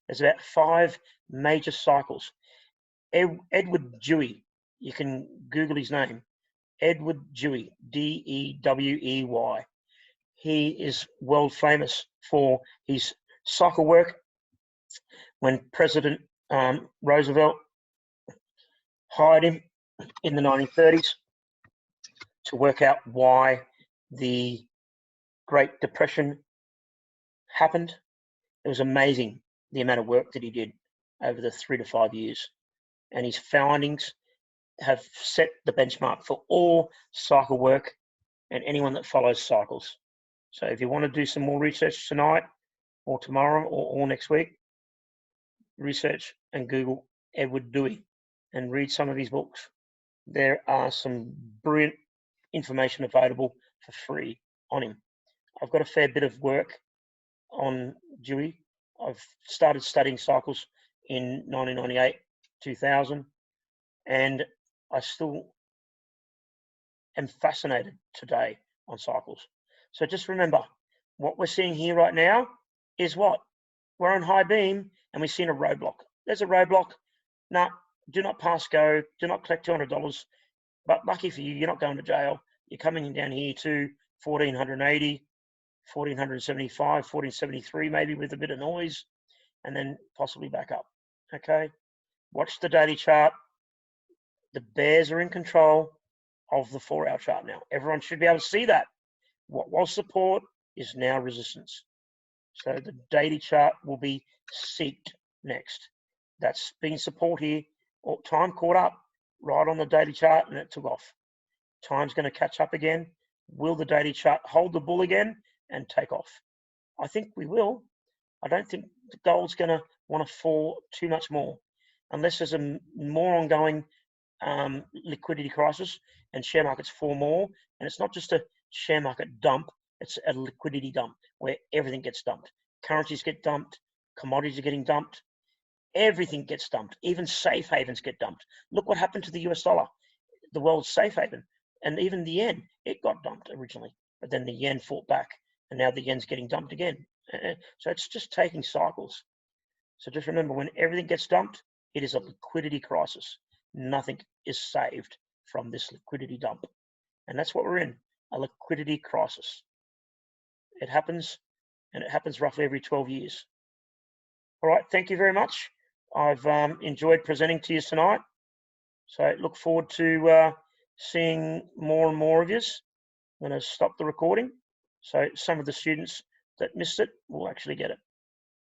There's about 5 major cycles. Edward Dewey, you can Google his name. Edward Dewey, D-E-W-E-Y. He is world famous for his cycle work. When President Roosevelt hired him in the 1930s to work out why the Great Depression happened, it was amazing the amount of work that he did over the 3 to 5 years. And his findings have set the benchmark for all cycle work and anyone that follows cycles. So if you want to do some more research tonight or tomorrow or next week, research and Google Edward Dewey and read some of his books. There are some brilliant information available for free on him. I've got a fair bit of work on Dewey. I've started studying cycles in 1998, 2000, and I still am fascinated today on cycles. So just remember, what we're seeing here right now is what? We're on high beam and we've seen a roadblock. There's a roadblock. Nah, do not pass go. Do not collect $200. But lucky for you, you're not going to jail. You're coming down here to 1480, 1475, 1473, maybe with a bit of noise, and then possibly back up. Okay? Watch the daily chart. The bears are in control of the 4-hour chart now. Everyone should be able to see that. What was support is now resistance. So the daily chart will be seeked next. That's been support here. Time caught up right on the daily chart and it took off. Time's going to catch up again. Will the daily chart hold the bull again and take off? I think we will. I don't think the gold's going to want to fall too much more unless there's a more ongoing liquidity crisis and share markets fall more. And it's not just a share market dump, it's a liquidity dump where everything gets dumped. Currencies get dumped, commodities are getting dumped, everything gets dumped, even safe havens get dumped. Look what happened to the US dollar, the world's safe haven, and even the yen, it got dumped originally, but then the yen fought back and now the yen's getting dumped again. So it's just taking cycles. So just remember, when everything gets dumped, it is a liquidity crisis. Nothing is saved from this liquidity dump. And that's what we're in, a liquidity crisis. It happens, and it happens roughly every 12 years. All right, thank you very much. I've enjoyed presenting to you tonight. So look forward to seeing more and more of you. I'm going to stop the recording. So some of the students that missed it will actually get it.